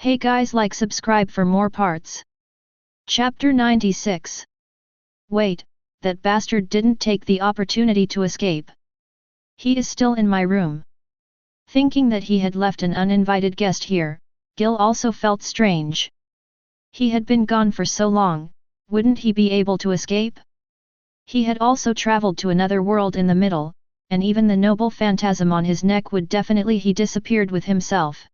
Hey guys, like subscribe for more parts. Chapter 96. Wait, that bastard didn't take the opportunity to escape. He is still in my room. Thinking that he had left an uninvited guest here, Gil also felt strange. He had been gone for so long, wouldn't he be able to escape? He had also traveled to another world in the middle, and even the noble phantasm on his neck would definitely he disappeared with himself.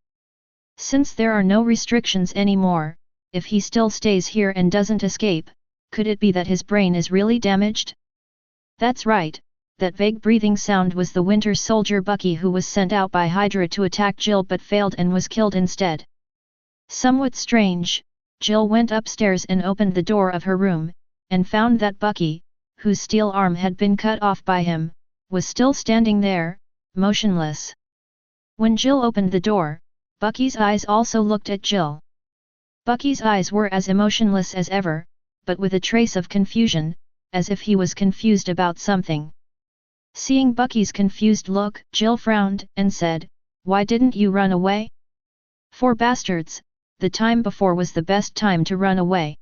Since there are no restrictions anymore, if he still stays here and doesn't escape, could it be that his brain is really damaged? That's right, that vague breathing sound was the Winter Soldier Bucky who was sent out by Hydra to attack Jill but failed and was killed instead. Somewhat strange, Jill went upstairs and opened the door of her room, and found that Bucky, whose steel arm had been cut off by him, was still standing there, motionless. When Jill opened the door, Bucky's eyes also looked at Jill. Bucky's eyes were as emotionless as ever, but with a trace of confusion, as if he was confused about something. Seeing Bucky's confused look, Jill frowned and said, "Why didn't you run away?" "For bastards, the time before was the best time to run away."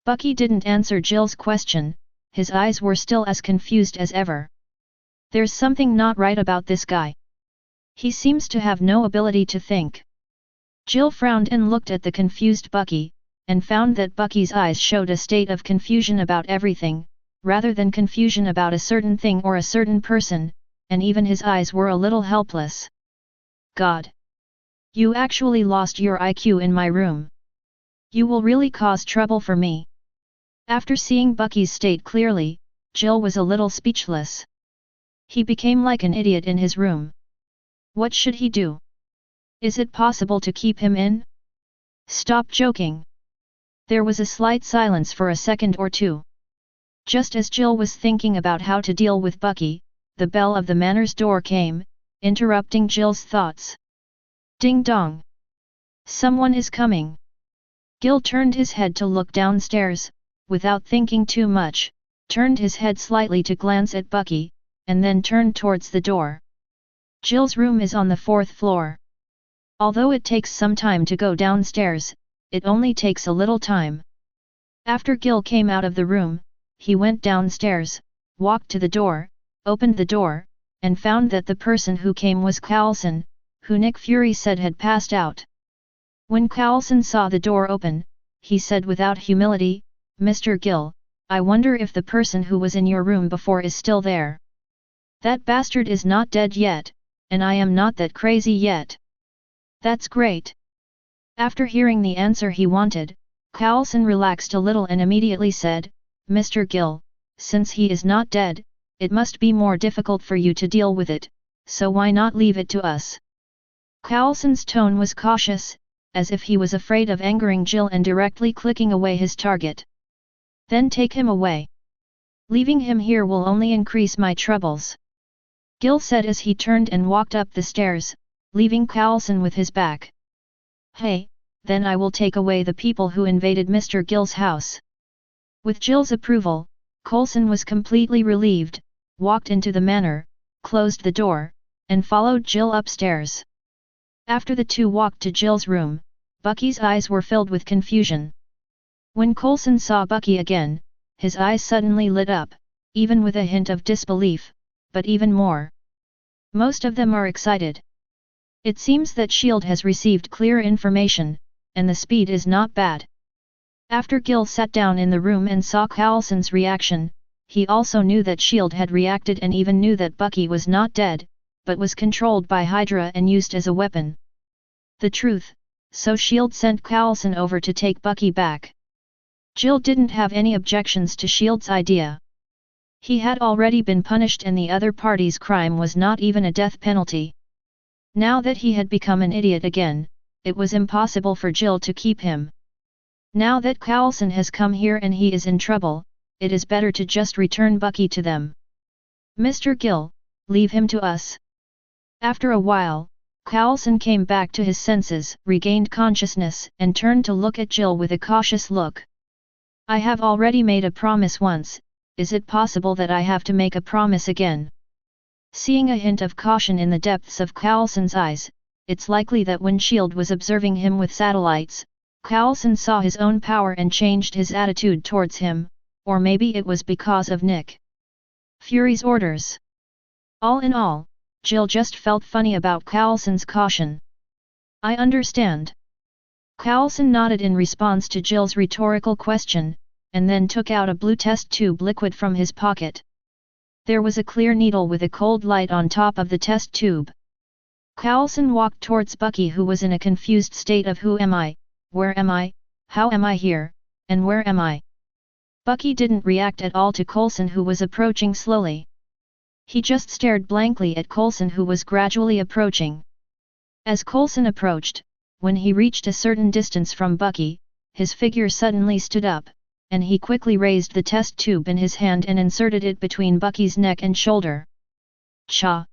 Bucky didn't answer Jill's question, his eyes were still as confused as ever. There's something not right about this guy. He seems to have no ability to think. Jill frowned and looked at the confused Bucky, and found that Bucky's eyes showed a state of confusion about everything, rather than confusion about a certain thing or a certain person, and even his eyes were a little helpless. "God! You actually lost your IQ in my room. You will really cause trouble for me." After seeing Bucky's state clearly, Jill was a little speechless. He became like an idiot in his room. What should he do? Is it possible to keep him in? Stop joking. There was a slight silence for a second or two. Just as Jill was thinking about how to deal with Bucky, the bell of the manor's door came, interrupting Jill's thoughts. Ding dong! Someone is coming. Gil turned his head to look downstairs, without thinking too much, turned his head slightly to glance at Bucky, and then turned towards the door. Jill's room is on the 4th floor. Although it takes some time to go downstairs, it only takes a little time. After Gil came out of the room, he went downstairs, walked to the door, opened the door, and found that the person who came was Coulson, who Nick Fury said had passed out. When Coulson saw the door open, he said without humility, "Mr. Gil, I wonder if the person who was in your room before is still there. That bastard is not dead yet, and I am not that crazy yet." "That's great." After hearing the answer he wanted, Coulson relaxed a little and immediately said, "Mr. Gil, since he is not dead, it must be more difficult for you to deal with it, so why not leave it to us?" Coulson's tone was cautious, as if he was afraid of angering Jill and directly clicking away his target. "Then take him away. Leaving him here will only increase my troubles," Gil said as he turned and walked up the stairs, leaving Coulson with his back. "Hey, then I will take away the people who invaded Mr. Gil's house." With Jill's approval, Coulson was completely relieved, walked into the manor, closed the door, and followed Jill upstairs. After the two walked to Jill's room, Bucky's eyes were filled with confusion. When Coulson saw Bucky again, his eyes suddenly lit up, even with a hint of disbelief, but even more. Most of them are excited. It seems that S.H.I.E.L.D. has received clear information, and the speed is not bad. After Gil sat down in the room and saw Coulson's reaction, he also knew that S.H.I.E.L.D. had reacted and even knew that Bucky was not dead, but was controlled by Hydra and used as a weapon. The truth, so S.H.I.E.L.D. sent Coulson over to take Bucky back. Jill didn't have any objections to S.H.I.E.L.D.'s idea. He had already been punished and the other party's crime was not even a death penalty. Now that he had become an idiot again, it was impossible for Jill to keep him. Now that Coulson has come here and he is in trouble, it is better to just return Bucky to them. "Mr. Gil, leave him to us." After a while, Coulson came back to his senses, regained consciousness, and turned to look at Jill with a cautious look. "I have already made a promise once, is it possible that I have to make a promise again?" Seeing a hint of caution in the depths of Coulson's eyes, it's likely that when S.H.I.E.L.D. was observing him with satellites, Coulson saw his own power and changed his attitude towards him, or maybe it was because of Nick Fury's orders. All in all, Jill just felt funny about Coulson's caution. I understand. Coulson nodded in response to Jill's rhetorical question, and then took out a blue test tube liquid from his pocket. There was a clear needle with a cold light on top of the test tube. Coulson walked towards Bucky, who was in a confused state of who am I, where am I, how am I here, and where am I? Bucky didn't react at all to Coulson, who was approaching slowly. He just stared blankly at Coulson, who was gradually approaching. As Coulson approached, when he reached a certain distance from Bucky, his figure suddenly stood up, and he quickly raised the test tube in his hand and inserted it between Bucky's neck and shoulder. Cha!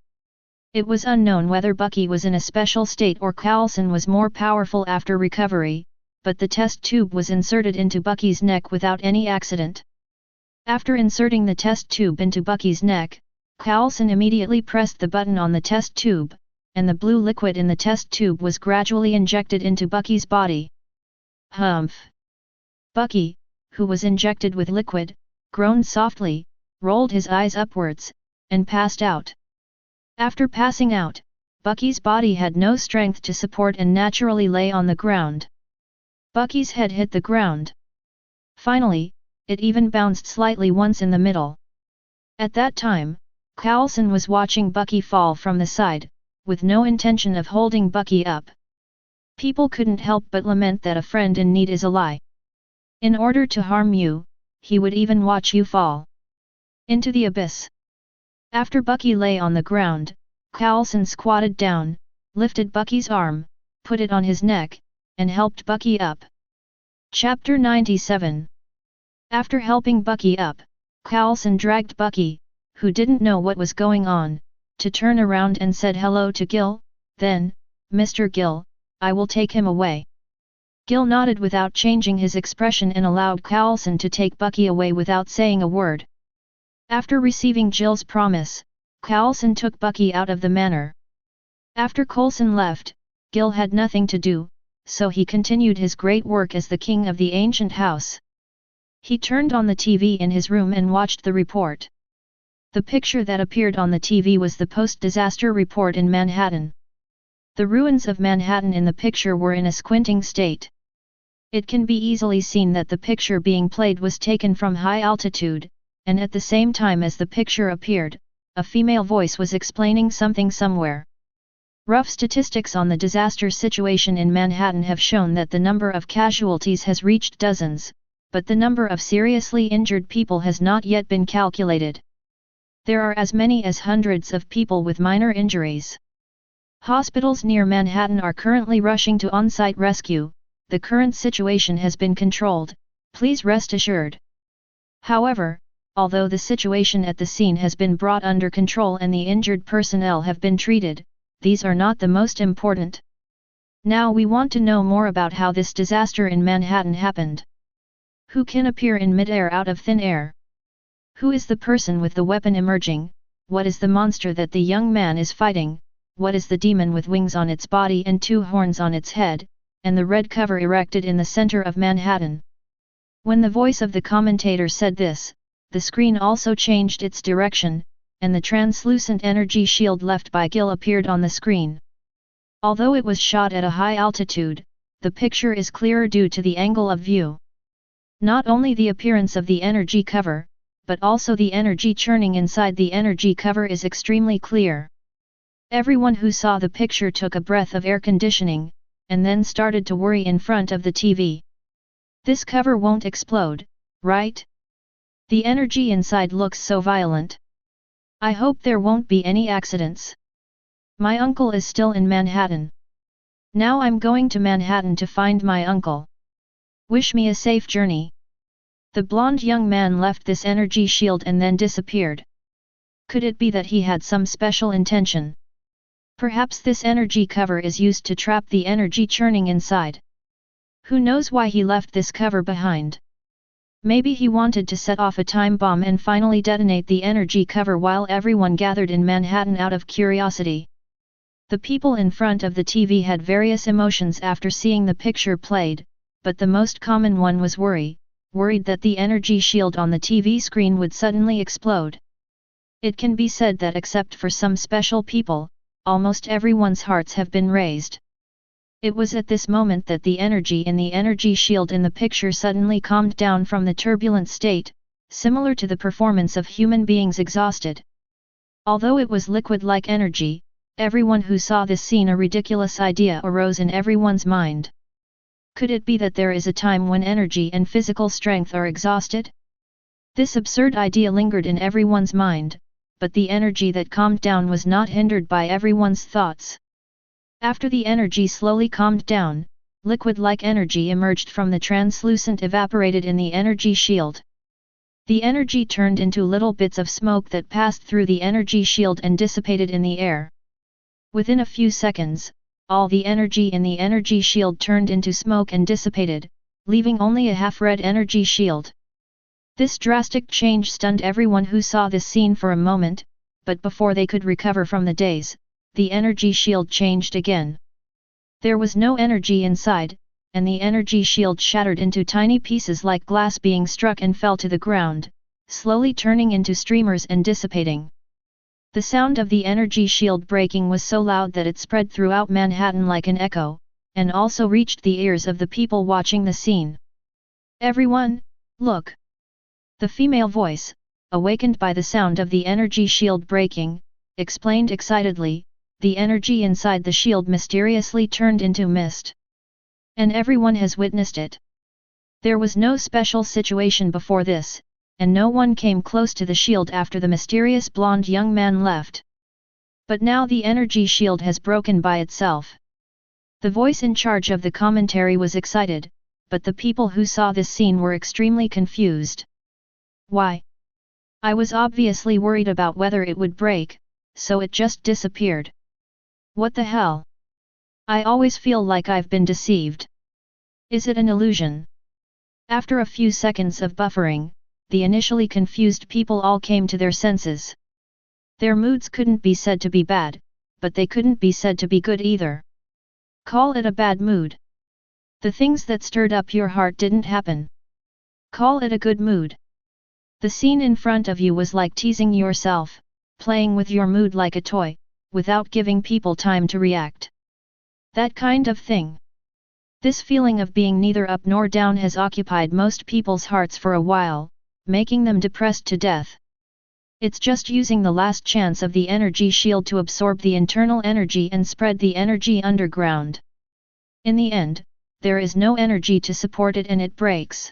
It was unknown whether Bucky was in a special state or Coulson was more powerful after recovery, but the test tube was inserted into Bucky's neck without any accident. After inserting the test tube into Bucky's neck, Coulson immediately pressed the button on the test tube, and the blue liquid in the test tube was gradually injected into Bucky's body. Humph! Bucky, who was injected with liquid, groaned softly, rolled his eyes upwards, and passed out. After passing out, Bucky's body had no strength to support and naturally lay on the ground. Bucky's head hit the ground. Finally, it even bounced slightly once in the middle. At that time, Coulson was watching Bucky fall from the side, with no intention of holding Bucky up. People couldn't help but lament that a friend in need is a lie. In order to harm you, he would even watch you fall into the abyss. After Bucky lay on the ground, Coulson squatted down, lifted Bucky's arm, put it on his neck, and helped Bucky up. Chapter 97. After helping Bucky up, Coulson dragged Bucky, who didn't know what was going on, to turn around and said hello to Gil. Then, Mr. Gil, I will take him away. Gil nodded without changing his expression and allowed Coulson to take Bucky away without saying a word. After receiving Jill's promise, Coulson took Bucky out of the manor. After Coulson left, Gil had nothing to do, so he continued his great work as the king of the ancient house. He turned on the TV in his room and watched the report. The picture that appeared on the TV was the post-disaster report in Manhattan. The ruins of Manhattan in the picture were in a squinting state. It can be easily seen that the picture being played was taken from high altitude, and at the same time as the picture appeared, a female voice was explaining something somewhere. Rough statistics on the disaster situation in Manhattan have shown that the number of casualties has reached dozens, but the number of seriously injured people has not yet been calculated. There are as many as hundreds of people with minor injuries. Hospitals near Manhattan are currently rushing to on-site rescue. The current situation has been controlled, please rest assured. However, although the situation at the scene has been brought under control and the injured personnel have been treated, these are not the most important. Now we want to know more about how this disaster in Manhattan happened. Who can appear in mid-air out of thin air? Who is the person with the weapon emerging? What is the monster that the young man is fighting? What is the demon with wings on its body and two horns on its head, and the red cover erected in the center of Manhattan? When the voice of the commentator said this, the screen also changed its direction, and the translucent energy shield left by Gil appeared on the screen. Although it was shot at a high altitude, the picture is clearer due to the angle of view. Not only the appearance of the energy cover, but also the energy churning inside the energy cover is extremely clear. Everyone who saw the picture took a breath of air conditioning, and then started to worry in front of the TV. This cover won't explode, right? The energy inside looks so violent. I hope there won't be any accidents. My uncle is still in Manhattan. Now I'm going to Manhattan to find my uncle. Wish me a safe journey. The blonde young man left this energy shield and then disappeared. Could it be that he had some special intention? Perhaps this energy cover is used to trap the energy churning inside. Who knows why he left this cover behind? Maybe he wanted to set off a time bomb and finally detonate the energy cover while everyone gathered in Manhattan out of curiosity. The people in front of the TV had various emotions after seeing the picture played, but the most common one was worried that the energy shield on the TV screen would suddenly explode. It can be said that except for some special people, almost everyone's hearts have been raised. It was at this moment that the energy in the energy shield in the picture suddenly calmed down from the turbulent state, similar to the performance of human beings exhausted. Although it was liquid-like energy, everyone who saw this scene, a ridiculous idea arose in everyone's mind. Could it be that there is a time when energy and physical strength are exhausted? This absurd idea lingered in everyone's mind, but the energy that calmed down was not hindered by everyone's thoughts. After the energy slowly calmed down, liquid-like energy emerged from the translucent evaporated in the energy shield. The energy turned into little bits of smoke that passed through the energy shield and dissipated in the air. Within a few seconds, all the energy in the energy shield turned into smoke and dissipated, leaving only a half-red energy shield. This drastic change stunned everyone who saw this scene for a moment, but before they could recover from the daze, the energy shield changed again. There was no energy inside, and the energy shield shattered into tiny pieces like glass being struck and fell to the ground, slowly turning into streamers and dissipating. The sound of the energy shield breaking was so loud that it spread throughout Manhattan like an echo, and also reached the ears of the people watching the scene. "Everyone, look!" The female voice, awakened by the sound of the energy shield breaking, explained excitedly, "The energy inside the shield mysteriously turned into mist. And everyone has witnessed it. There was no special situation before this, and no one came close to the shield after the mysterious blonde young man left. But now the energy shield has broken by itself." The voice in charge of the commentary was excited, but the people who saw this scene were extremely confused. "Why? I was obviously worried about whether it would break, so it just disappeared. What the hell? I always feel like I've been deceived. Is it an illusion?" After a few seconds of buffering, the initially confused people all came to their senses. Their moods couldn't be said to be bad, but they couldn't be said to be good either. Call it a bad mood. The things that stirred up your heart didn't happen. Call it a good mood. The scene in front of you was like teasing yourself, playing with your mood like a toy, without giving people time to react. That kind of thing. This feeling of being neither up nor down has occupied most people's hearts for a while, making them depressed to death. It's just using the last chance of the energy shield to absorb the internal energy and spread the energy underground. In the end, there is no energy to support it and it breaks.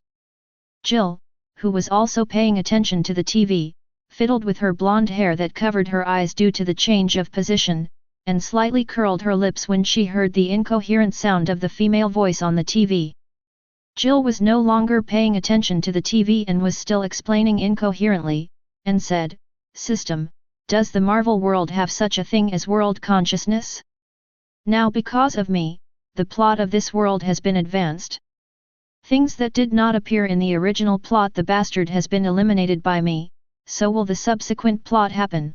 Jill, who was also paying attention to the TV, fiddled with her blonde hair that covered her eyes due to the change of position, and slightly curled her lips when she heard the incoherent sound of the female voice on the TV. Jill was no longer paying attention to the TV and was still explaining incoherently, and said, "System, does the Marvel world have such a thing as world consciousness? Now because of me, the plot of this world has been advanced. Things that did not appear in the original plot, the bastard has been eliminated by me, so will the subsequent plot happen.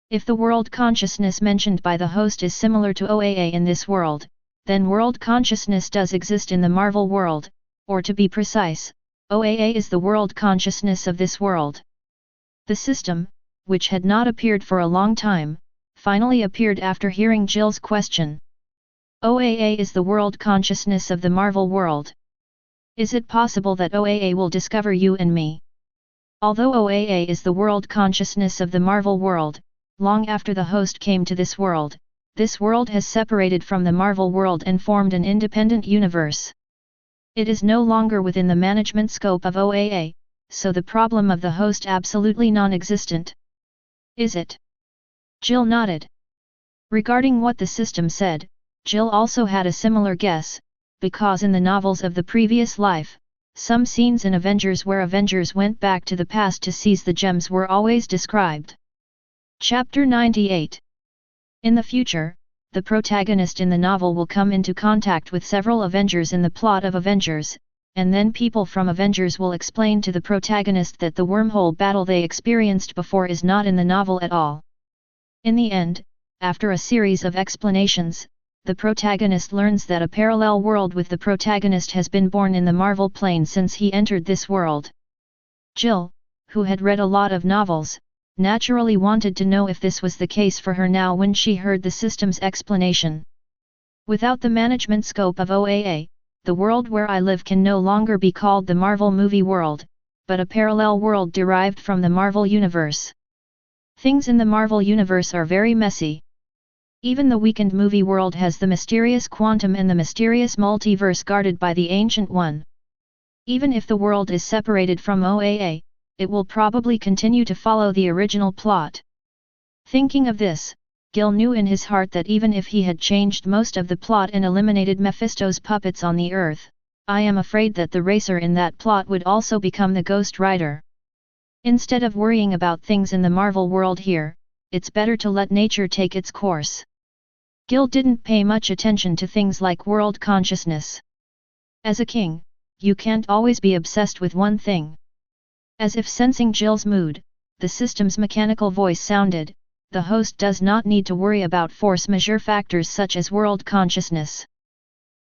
If the world consciousness mentioned by the host is similar to OAA in this world, then world consciousness does exist in the Marvel world, or to be precise, OAA is the world consciousness of this world." The system, which had not appeared for a long time, finally appeared after hearing Jill's question. "OAA is the world consciousness of the Marvel world. Is it possible that OAA will discover you and me? Although OAA is the world consciousness of the Marvel world, long after the host came to this world has separated from the Marvel world and formed an independent universe. It is no longer within the management scope of OAA, so the problem of the host absolutely non-existent. Is it?" Jill nodded. Regarding what the system said, Jill also had a similar guess, because in the novels of the previous life, some scenes in Avengers where Avengers went back to the past to seize the gems were always described. Chapter 98. In the future, the protagonist in the novel will come into contact with several Avengers in the plot of Avengers, and then people from Avengers will explain to the protagonist that the wormhole battle they experienced before is not in the novel at all. In the end, after a series of explanations, the protagonist learns that a parallel world with the protagonist has been born in the Marvel plane since he entered this world. Jill, who had read a lot of novels, naturally wanted to know if this was the case for her now when she heard the system's explanation. Without the management scope of OAA, the world where I live can no longer be called the Marvel movie world, but a parallel world derived from the Marvel universe. Things in the Marvel universe are very messy. Even the weakened movie world has the mysterious quantum and the mysterious multiverse guarded by the Ancient One. Even if the world is separated from OAA, it will probably continue to follow the original plot. Thinking of this, Gil knew in his heart that even if he had changed most of the plot and eliminated Mephisto's puppets on the Earth, I am afraid that the racer in that plot would also become the Ghost Rider. Instead of worrying about things in the Marvel world here, it's better to let nature take its course. Gil didn't pay much attention to things like world consciousness. As a king, you can't always be obsessed with one thing. As if sensing Jill's mood, the system's mechanical voice sounded, the host does not need to worry about force majeure factors such as world consciousness.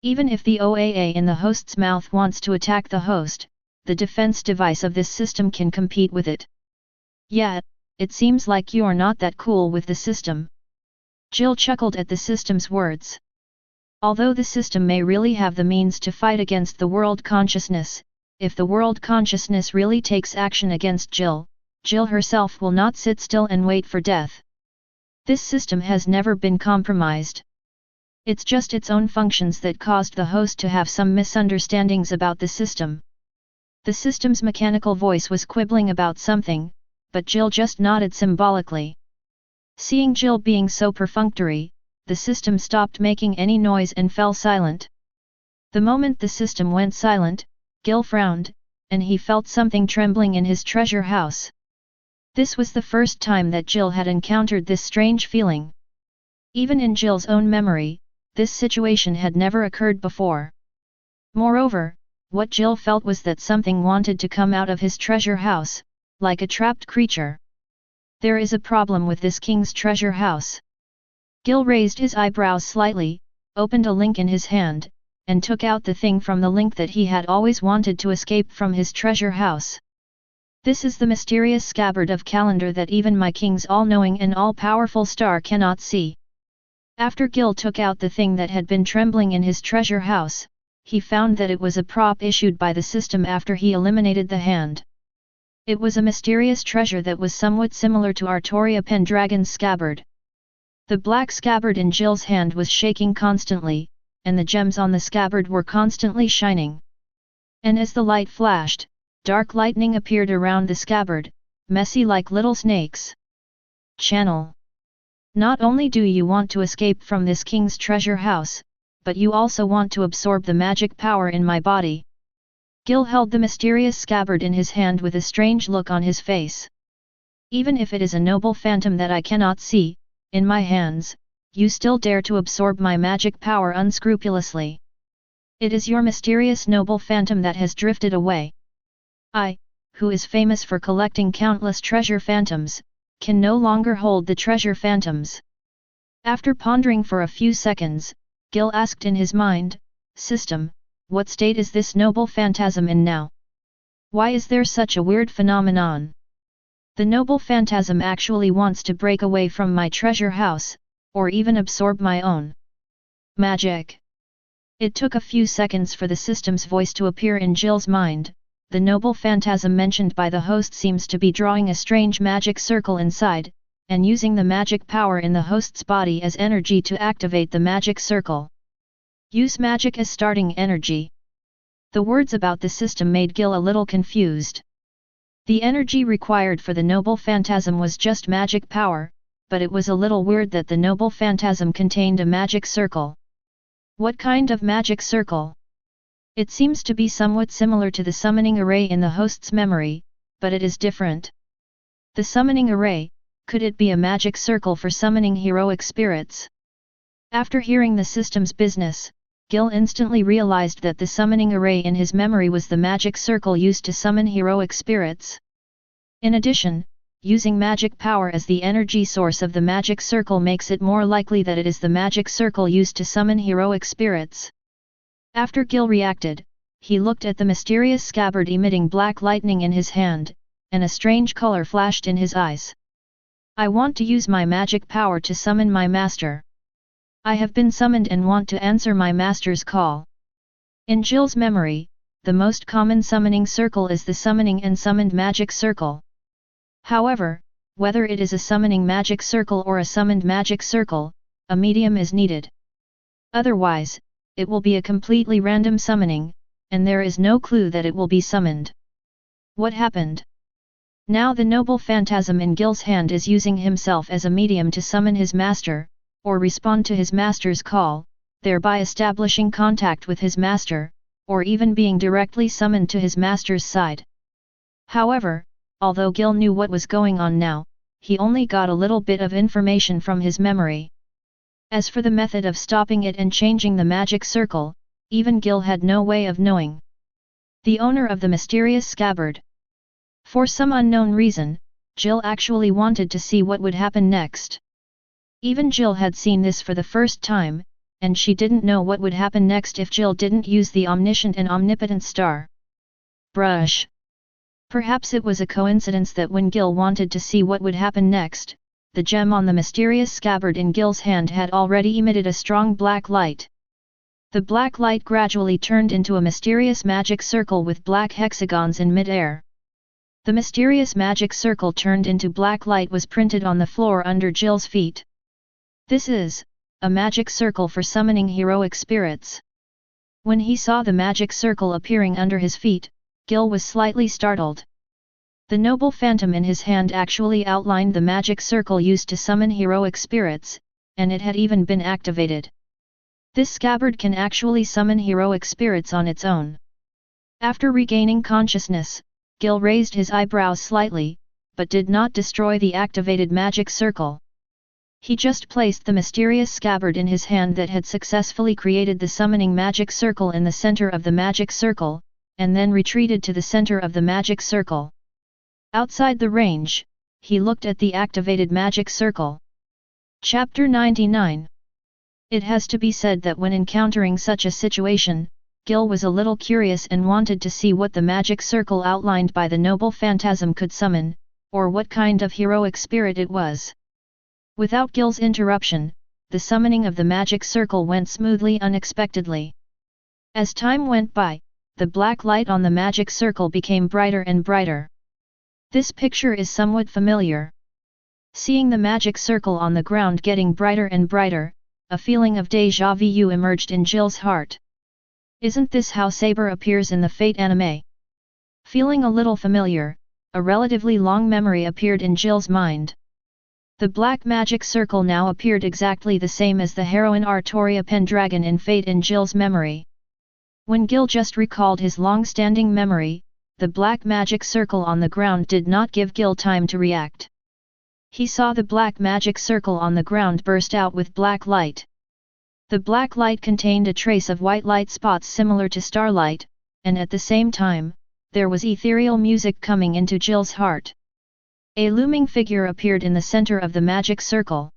Even if the OAA in the host's mouth wants to attack the host, the defense device of this system can compete with it. Yet, it seems like you're not that cool with the system. Jill chuckled at the system's words. Although the system may really have the means to fight against the world consciousness, if the world consciousness really takes action against Jill, Jill herself will not sit still and wait for death. This system has never been compromised. It's just its own functions that caused the host to have some misunderstandings about the system. The system's mechanical voice was quibbling about something, but Jill just nodded symbolically. Seeing Jill being so perfunctory, the system stopped making any noise and fell silent. The moment the system went silent, Gil frowned, and he felt something trembling in his treasure house. This was the first time that Jill had encountered this strange feeling. Even in Jill's own memory, this situation had never occurred before. Moreover, what Jill felt was that something wanted to come out of his treasure house, like a trapped creature. There is a problem with this king's treasure house. Gil raised his eyebrows slightly, opened a link in his hand, and took out the thing from the link that he had always wanted to escape from his treasure house. This is the mysterious scabbard of calendar that even my king's all-knowing and all-powerful star cannot see. After Gil took out the thing that had been trembling in his treasure house, he found that it was a prop issued by the system after he eliminated the hand. It was a mysterious treasure that was somewhat similar to Artoria Pendragon's scabbard. The black scabbard in Jill's hand was shaking constantly, and the gems on the scabbard were constantly shining. And as the light flashed, dark lightning appeared around the scabbard, messy like little snakes. Channel. Not only do you want to escape from this king's treasure house, but you also want to absorb the magic power in my body. Gil held the mysterious scabbard in his hand with a strange look on his face. Even if it is a noble phantom that I cannot see, in my hands, you still dare to absorb my magic power unscrupulously. It is your mysterious noble phantom that has drifted away. I, who is famous for collecting countless treasure phantoms, can no longer hold the treasure phantoms. After pondering for a few seconds, Gil asked in his mind, System, what state is this noble phantasm in now? Why is there such a weird phenomenon? The noble phantasm actually wants to break away from my treasure house, or even absorb my own magic. It took a few seconds for the system's voice to appear in Jill's mind. The noble phantasm mentioned by the host seems to be drawing a strange magic circle inside, and using the magic power in the host's body as energy to activate the magic circle. Use magic as starting energy. The words about the system made Gil a little confused. The energy required for the noble phantasm was just magic power, but it was a little weird that the noble phantasm contained a magic circle. What kind of magic circle? It seems to be somewhat similar to the summoning array in the host's memory, but it is different. The summoning array, could it be a magic circle for summoning heroic spirits? After hearing the system's business, Gil instantly realized that the summoning array in his memory was the magic circle used to summon heroic spirits. In addition, using magic power as the energy source of the magic circle makes it more likely that it is the magic circle used to summon heroic spirits. After Gil reacted, he looked at the mysterious scabbard emitting black lightning in his hand, and a strange color flashed in his eyes. I want to use my magic power to summon my master. I have been summoned and want to answer my master's call. In Jill's memory, the most common summoning circle is the summoning and summoned magic circle. However, whether it is a summoning magic circle or a summoned magic circle, a medium is needed. Otherwise, it will be a completely random summoning, and there is no clue that it will be summoned. What happened? Now the noble phantasm in Gil's hand is using himself as a medium to summon his master, or respond to his master's call, thereby establishing contact with his master, or even being directly summoned to his master's side. However, although Gil knew what was going on now, he only got a little bit of information from his memory. As for the method of stopping it and changing the magic circle, even Gil had no way of knowing. The owner of the mysterious scabbard. For some unknown reason, Jill actually wanted to see what would happen next. Even Jill had seen this for the first time, and she didn't know what would happen next if Jill didn't use the omniscient and omnipotent star. Brush. Perhaps it was a coincidence that when Gil wanted to see what would happen next, the gem on the mysterious scabbard in Gil's hand had already emitted a strong black light. The black light gradually turned into a mysterious magic circle with black hexagons in mid-air. The mysterious magic circle turned into black light was printed on the floor under Jill's feet. This is a magic circle for summoning heroic spirits. When he saw the magic circle appearing under his feet, Gil was slightly startled. The noble phantom in his hand actually outlined the magic circle used to summon heroic spirits, and it had even been activated. This scabbard can actually summon heroic spirits on its own. After regaining consciousness, Gil raised his eyebrows slightly, but did not destroy the activated magic circle. He just placed the mysterious scabbard in his hand that had successfully created the summoning magic circle in the center of the magic circle, and then retreated to the center of the magic circle. Outside the range, he looked at the activated magic circle. Chapter 99. It has to be said that when encountering such a situation, Gil was a little curious and wanted to see what the magic circle outlined by the noble phantasm could summon, or what kind of heroic spirit it was. Without Gil's interruption, the summoning of the magic circle went smoothly unexpectedly. As time went by, the black light on the magic circle became brighter and brighter. This picture is somewhat familiar. Seeing the magic circle on the ground getting brighter and brighter, a feeling of déjà vu emerged in Jill's heart. Isn't this how Saber appears in the Fate anime? Feeling a little familiar, a relatively long memory appeared in Jill's mind. The black magic circle now appeared exactly the same as the heroine Artoria Pendragon in Fate in Jill's memory. When Gil just recalled his long-standing memory, the black magic circle on the ground did not give Gil time to react. He saw the black magic circle on the ground burst out with black light. The black light contained a trace of white light spots similar to starlight, and at the same time, there was ethereal music coming into Jill's heart. A looming figure appeared in the center of the magic circle.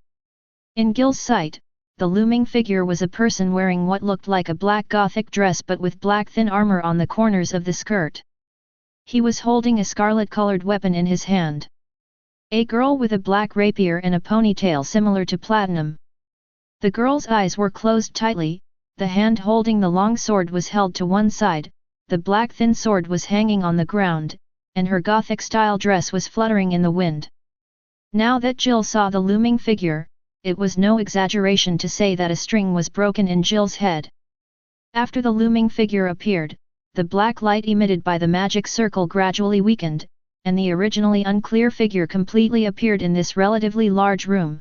In Gil's sight, the looming figure was a person wearing what looked like a black gothic dress but with black thin armor on the corners of the skirt. He was holding a scarlet-colored weapon in his hand. A girl with a black rapier and a ponytail similar to platinum. The girl's eyes were closed tightly, the hand holding the long sword was held to one side, the black thin sword was hanging on the ground, and her gothic-style dress was fluttering in the wind. Now that Jill saw the looming figure, it was no exaggeration to say that a string was broken in Jill's head. After the looming figure appeared, the black light emitted by the magic circle gradually weakened, and the originally unclear figure completely appeared in this relatively large room.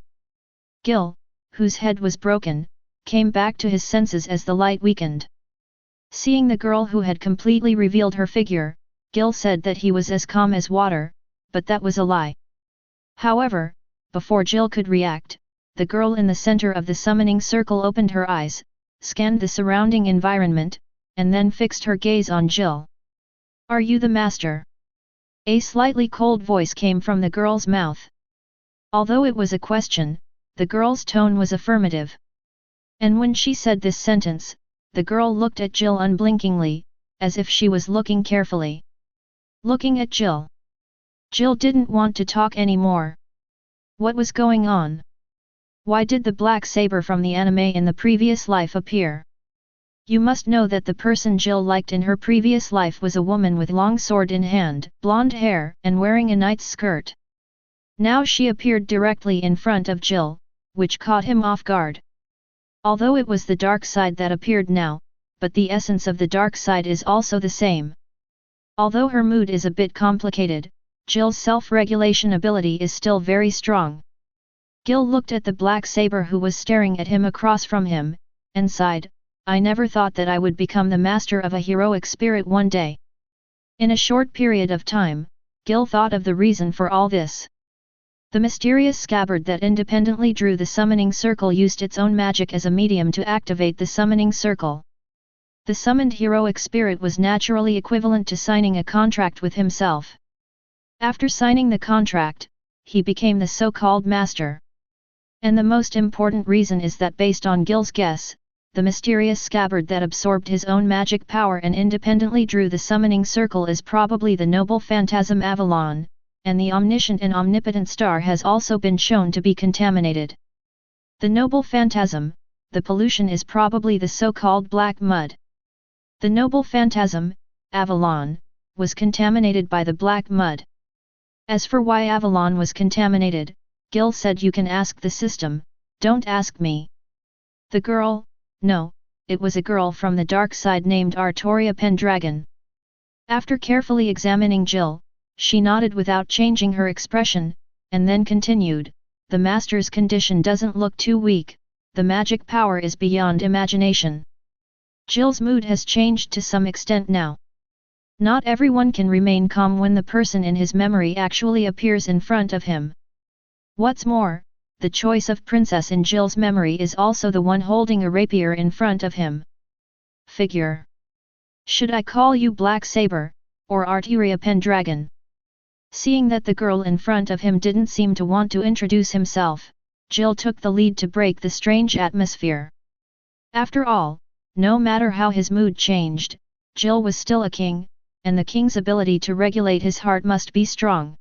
Gil, whose head was broken, came back to his senses as the light weakened. Seeing the girl who had completely revealed her figure, Gil said that he was as calm as water, but that was a lie. However, before Jill could react, the girl in the center of the summoning circle opened her eyes, scanned the surrounding environment, and then fixed her gaze on Jill. "Are you the master?" A slightly cold voice came from the girl's mouth. Although it was a question, the girl's tone was affirmative. And when she said this sentence, the girl looked at Jill unblinkingly, as if she was looking carefully. Looking at Jill. Jill didn't want to talk anymore. What was going on? Why did the black saber from the anime in the previous life appear? You must know that the person Jill liked in her previous life was a woman with long sword in hand, blonde hair, and wearing a knight's skirt. Now she appeared directly in front of Jill, which caught him off guard. Although it was the dark side that appeared now, but the essence of the dark side is also the same. Although her mood is a bit complicated, Jill's self-regulation ability is still very strong. Gil looked at the black saber who was staring at him across from him, and sighed, I never thought that I would become the master of a heroic spirit one day. In a short period of time, Gil thought of the reason for all this. The mysterious scabbard that independently drew the summoning circle used its own magic as a medium to activate the summoning circle. The summoned heroic spirit was naturally equivalent to signing a contract with himself. After signing the contract, he became the so-called master. And the most important reason is that based on Gil's guess, the mysterious scabbard that absorbed his own magic power and independently drew the summoning circle is probably the noble phantasm Avalon, and the omniscient and omnipotent star has also been shown to be contaminated. The noble phantasm, the pollution is probably the so-called black mud. The noble phantasm, Avalon, was contaminated by the black mud. As for why Avalon was contaminated, Gil said you can ask the system, don't ask me. The girl, no, it was a girl from the dark side named Artoria Pendragon. After carefully examining Jill, she nodded without changing her expression, and then continued, the master's condition doesn't look too weak, the magic power is beyond imagination. Jill's mood has changed to some extent now. Not everyone can remain calm when the person in his memory actually appears in front of him. What's more, the choice of princess in Jill's memory is also the one holding a rapier in front of him. Figure. Should I call you Black Saber, or Arteria Pendragon? Seeing that the girl in front of him didn't seem to want to introduce himself, Jill took the lead to break the strange atmosphere. After all, no matter how his mood changed, Jill was still a king, and the king's ability to regulate his heart must be strong.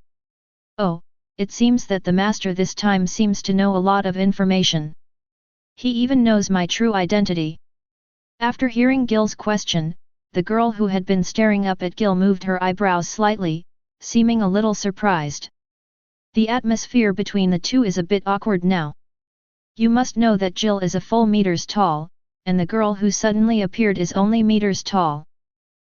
Oh, it seems that the master this time seems to know a lot of information. He even knows my true identity. After hearing Gil's question, the girl who had been staring up at Gil moved her eyebrows slightly, seeming a little surprised. The atmosphere between the two is a bit awkward now. You must know that Jill is a full meters tall, and the girl who suddenly appeared is only meters tall.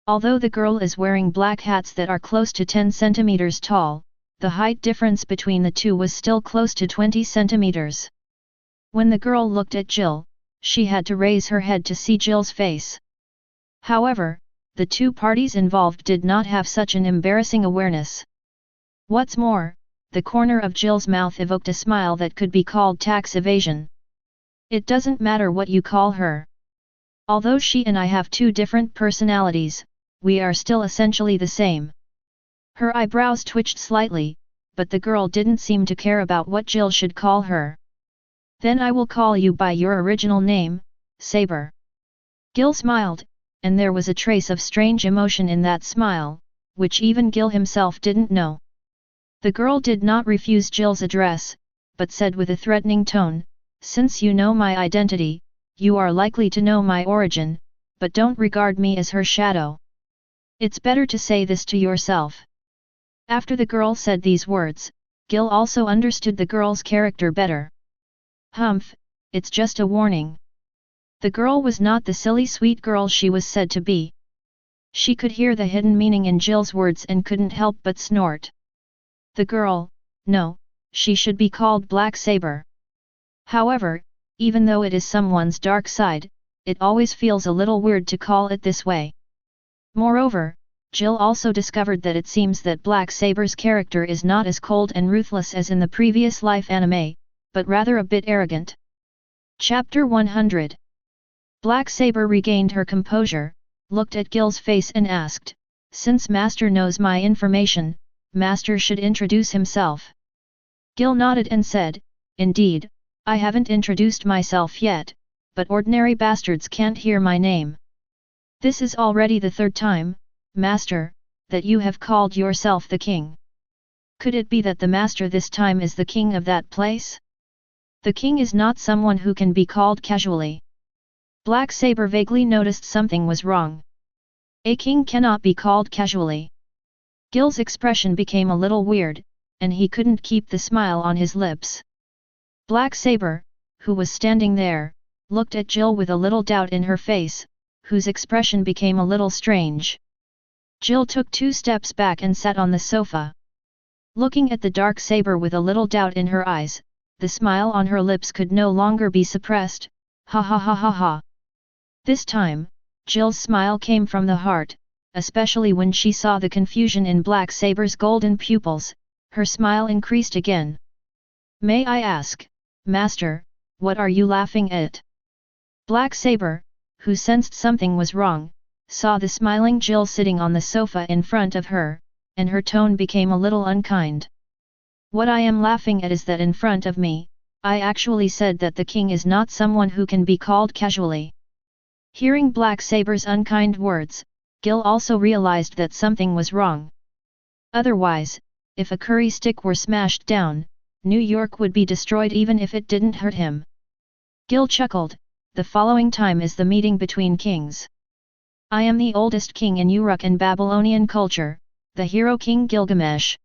Although the girl is wearing black hats that are close to 10 centimeters tall, the height difference between the two was still close to 20 centimeters. When the girl looked at Jill, she had to raise her head to see Jill's face. However, the two parties involved did not have such an embarrassing awareness. What's more, the corner of Jill's mouth evoked a smile that could be called tax evasion. It doesn't matter what you call her. Although she and I have two different personalities, we are still essentially the same. Her eyebrows twitched slightly, but the girl didn't seem to care about what Jill should call her. Then I will call you by your original name, Saber. Gil smiled, and there was a trace of strange emotion in that smile, which even Gil himself didn't know. The girl did not refuse Jill's address, but said with a threatening tone, since you know my identity, you are likely to know my origin, but don't regard me as her shadow. It's better to say this to yourself. After the girl said these words, Gil also understood the girl's character better. Humph, it's just a warning. The girl was not the silly sweet girl she was said to be. She could hear the hidden meaning in Jill's words and couldn't help but snort. The girl, no, she should be called Black Saber. However, even though it is someone's dark side, it always feels a little weird to call it this way. Moreover, Jill also discovered that it seems that Black Saber's character is not as cold and ruthless as in the previous life anime, but rather a bit arrogant. Chapter 100. Black Saber regained her composure, looked at Gil's face and asked, since Master knows my information, Master should introduce himself. Gil nodded and said, Indeed, I haven't introduced myself yet, but ordinary bastards can't hear my name. This is already the third time, Master, that you have called yourself the king. Could it be that the Master this time is the king of that place? The king is not someone who can be called casually. Black Saber vaguely noticed something was wrong. A king cannot be called casually. Gil's expression became a little weird, and he couldn't keep the smile on his lips. Black Saber, who was standing there, looked at Jill with a little doubt in her face, whose expression became a little strange. Jill took 2 steps back and sat on the sofa. Looking at the dark saber with a little doubt in her eyes, the smile on her lips could no longer be suppressed. Ha ha ha ha ha. This time, Jill's smile came from the heart, especially when she saw the confusion in Black Saber's golden pupils. Her smile increased again. May I ask, Master, what are you laughing at? Black Saber, who sensed something was wrong, saw the smiling Jill sitting on the sofa in front of her, and her tone became a little unkind. What I am laughing at is that in front of me, I actually said that the king is not someone who can be called casually. Hearing Black Saber's unkind words, Gil also realized that something was wrong. Otherwise, if a curry stick were smashed down, New York would be destroyed even if it didn't hurt him. Gil chuckled, the following time is the meeting between kings. I am the oldest king in Uruk and Babylonian culture, the hero King Gilgamesh.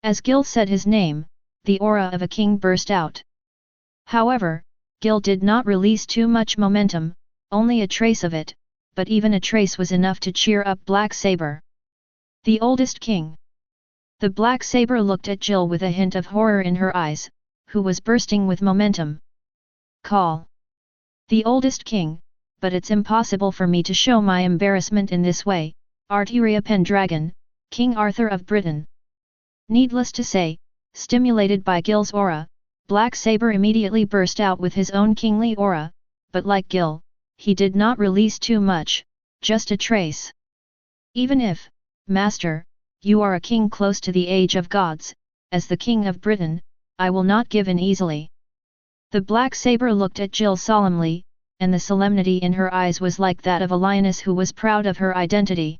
As Gil said his name, the aura of a king burst out. However, Gil did not release too much momentum, only a trace of it, but even a trace was enough to cheer up Black Saber. The oldest king. The Black Saber looked at Jill with a hint of horror in her eyes, who was bursting with momentum. Call. The oldest king, but it's impossible for me to show my embarrassment in this way, Arteria Pendragon, King Arthur of Britain. Needless to say, stimulated by Gil's aura, Black Saber immediately burst out with his own kingly aura, but like Gil, he did not release too much, just a trace. Even if, Master, you are a king close to the age of gods, as the King of Britain, I will not give in easily. The Black Saber looked at Jill solemnly, and the solemnity in her eyes was like that of a lioness who was proud of her identity.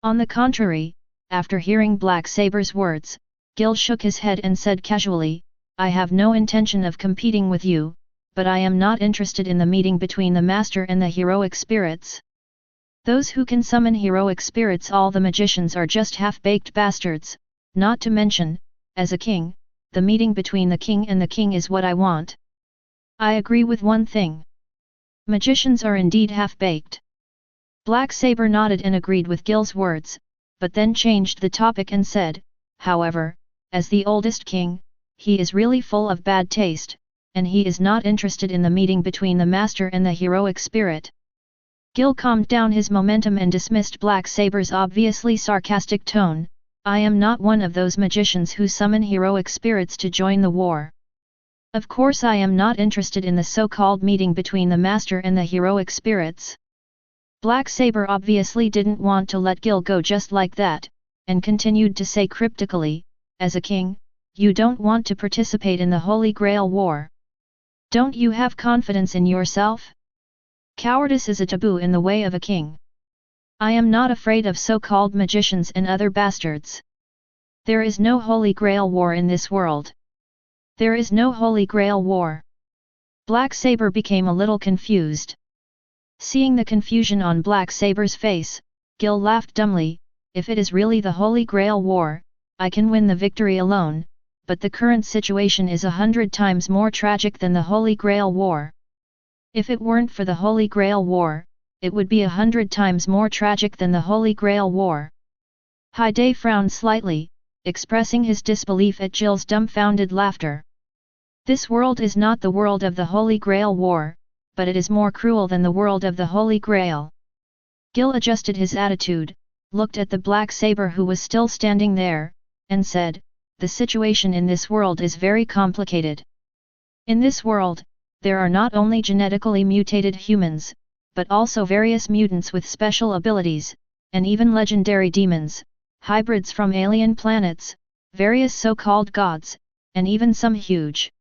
On the contrary, after hearing Black Saber's words, Gil shook his head and said casually, I have no intention of competing with you, but I am not interested in the meeting between the Master and the heroic spirits. Those who can summon heroic spirits, all the magicians are just half-baked bastards, not to mention, as a king, the meeting between the king and the king is what I want. I agree with one thing. Magicians are indeed half-baked. Black Saber nodded and agreed with Gil's words, but then changed the topic and said, however, as the oldest king, he is really full of bad taste, and he is not interested in the meeting between the Master and the heroic spirit. Gil calmed down his momentum and dismissed Black Saber's obviously sarcastic tone, I am not one of those magicians who summon heroic spirits to join the war. Of course I am not interested in the so-called meeting between the Master and the heroic spirits. Black Saber obviously didn't want to let Gil go just like that, and continued to say cryptically, as a king, you don't want to participate in the Holy Grail War. Don't you have confidence in yourself? Cowardice is a taboo in the way of a king. I am not afraid of so-called magicians and other bastards. There is no Holy Grail War in this world. There is no Holy Grail War. Black Saber became a little confused. Seeing the confusion on Black Saber's face, Gil laughed dumbly, if it is really the Holy Grail War, I can win the victory alone, but the current situation is 100 times more tragic than the Holy Grail War. If it weren't for the Holy Grail War, it would be 100 times more tragic than the Holy Grail War. Haidai frowned slightly, expressing his disbelief at Jill's dumbfounded laughter. This world is not the world of the Holy Grail War, but it is more cruel than the world of the Holy Grail. Gil adjusted his attitude, looked at the Black Saber who was still standing there, and said, the situation in this world is very complicated. In this world, there are not only genetically mutated humans, but also various mutants with special abilities, and even legendary demons, hybrids from alien planets, various so-called gods, and even some huge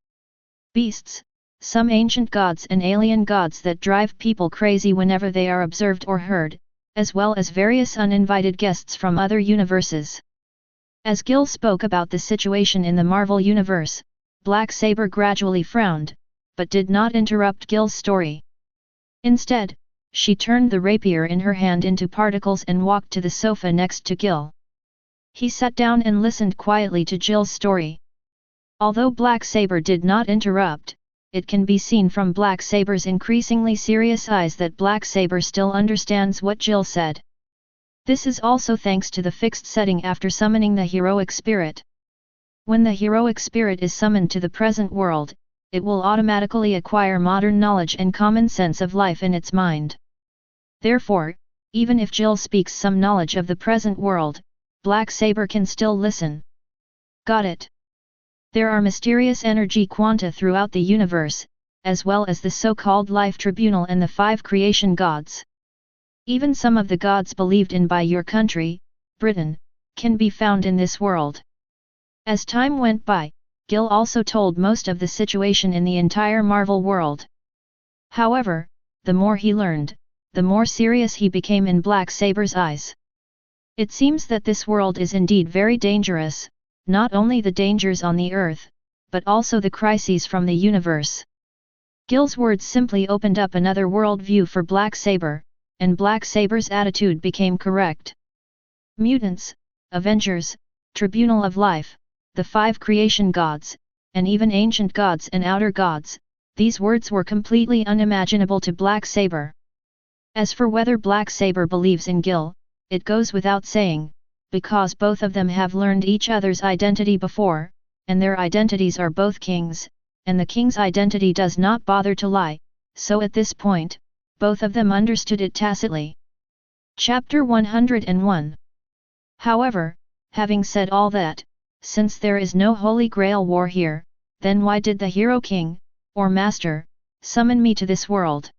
beasts, some ancient gods and alien gods that drive people crazy whenever they are observed or heard, as well as various uninvited guests from other universes. As Gil spoke about the situation in the Marvel Universe, Black Saber gradually frowned, but did not interrupt Gil's story. Instead, she turned the rapier in her hand into particles and walked to the sofa next to Gil. He sat down and listened quietly to Jill's story. Although Black Saber did not interrupt, it can be seen from Black Saber's increasingly serious eyes that Black Saber still understands what Jill said. This is also thanks to the fixed setting after summoning the heroic spirit. When the heroic spirit is summoned to the present world, it will automatically acquire modern knowledge and common sense of life in its mind. Therefore, even if Jill speaks some knowledge of the present world, Black Saber can still listen. Got it? There are mysterious energy quanta throughout the universe, as well as the so-called Life Tribunal and the 5 creation gods. Even some of the gods believed in by your country, Britain, can be found in this world. As time went by, Gil also told most of the situation in the entire Marvel world. However, the more he learned, the more serious he became in Black Saber's eyes. It seems that this world is indeed very dangerous, not only the dangers on the Earth, but also the crises from the universe. Gil's words simply opened up another world view for Black Saber, and Black Saber's attitude became correct. Mutants, Avengers, Tribunal of Life, the 5 creation gods, and even ancient gods and outer gods, these words were completely unimaginable to Black Saber. As for whether Black Saber believes in Gil, it goes without saying, because both of them have learned each other's identity before, and their identities are both kings, and the king's identity does not bother to lie, so at this point, both of them understood it tacitly. Chapter 101. However, having said all that, since there is no Holy Grail war here, then why did the Hero King, or Master, summon me to this world?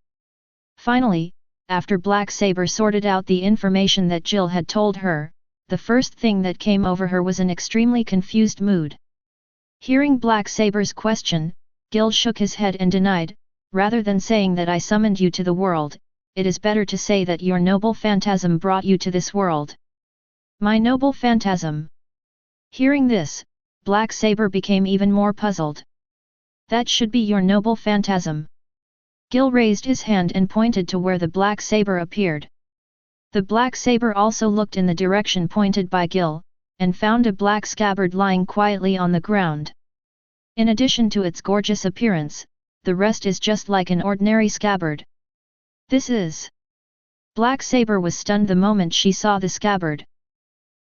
Finally, after Black Saber sorted out the information that Jill had told her, the first thing that came over her was an extremely confused mood. Hearing Black Saber's question, Gil shook his head and denied, rather than saying that I summoned you to the world, it is better to say that your noble phantasm brought you to this world. My noble phantasm. Hearing this, Black Saber became even more puzzled. That should be your noble phantasm. Gil raised his hand and pointed to where the Black Saber appeared. The Black Saber also looked in the direction pointed by Gil, and found a black scabbard lying quietly on the ground. In addition to its gorgeous appearance, the rest is just like an ordinary scabbard. This is... Black Saber was stunned the moment she saw the scabbard.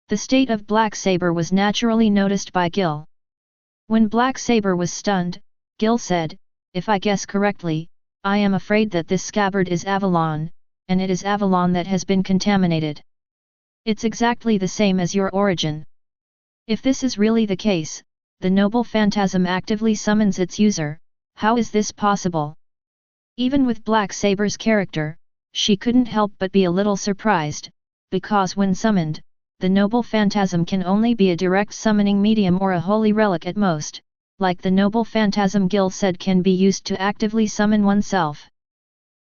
The state of Black Saber was naturally noticed by Gil. When Black Saber was stunned, Gil said, "If I guess correctly, I am afraid that this scabbard is Avalon, and it is Avalon that has been contaminated. It's exactly the same as your origin. If this is really the case, the noble phantasm actively summons its user. How is this possible?" Even with Black Saber's character, she couldn't help but be a little surprised, because when summoned, the noble phantasm can only be a direct summoning medium or a holy relic at most, like the noble phantasm Gil said can be used to actively summon oneself.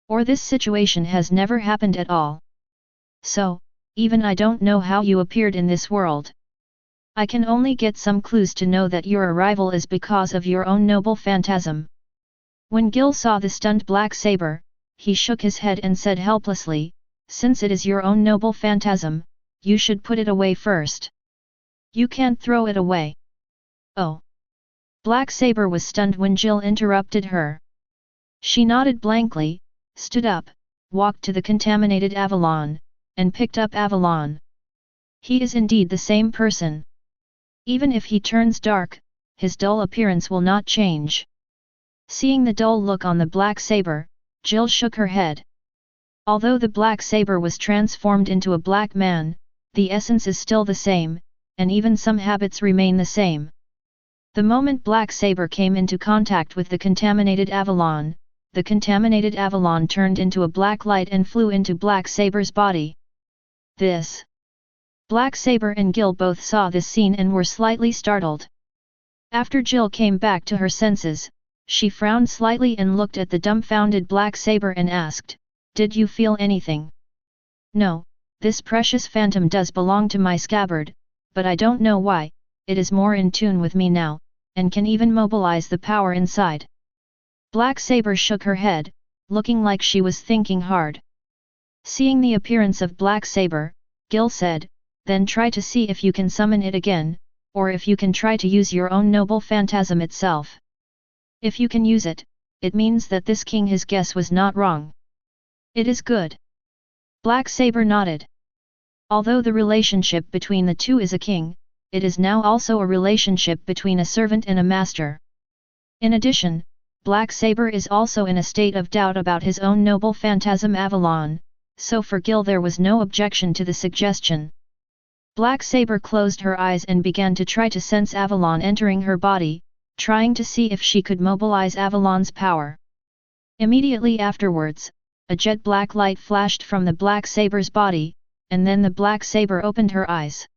Or this situation has never happened at all. So, even I don't know how you appeared in this world. I can only get some clues to know that your arrival is because of your own noble phantasm. When Gil saw the stunned Black Saber, he shook his head and said helplessly, "Since it is your own noble phantasm, you should put it away first. You can't throw it away." "Oh." Black Saber was stunned when Jill interrupted her. She nodded blankly, stood up, walked to the contaminated Avalon, and picked up Avalon. He is indeed the same person. Even if he turns dark, his dull appearance will not change. Seeing the dull look on the Black Saber, Jill shook her head. Although the Black Saber was transformed into a black man, the essence is still the same, and even some habits remain the same. The moment Black Saber came into contact with the contaminated Avalon turned into a black light and flew into Black Saber's body. This Black Saber and Gil both saw this scene and were slightly startled. After Jill came back to her senses, she frowned slightly and looked at the dumbfounded Black Saber and asked, "Did you feel anything?" "No, this precious phantom does belong to my scabbard, but I don't know why, it is more in tune with me now, and can even mobilize the power inside." Black Saber shook her head, looking like she was thinking hard. Seeing the appearance of Black Saber, Gil said, "Then try to see if you can summon it again, or if you can try to use your own noble phantasm itself. If you can use it, it means that this king his guess was not wrong." "It is good." Black Saber nodded. Although the relationship between the two is a king, it is now also a relationship between a servant and a master. In addition, Black Saber is also in a state of doubt about his own noble phantasm Avalon, so for Gil there was no objection to the suggestion. Black Saber closed her eyes and began to try to sense Avalon entering her body, trying to see if she could mobilize Avalon's power. Immediately afterwards, a jet black light flashed from the Black Saber's body, and then the Black Saber opened her eyes.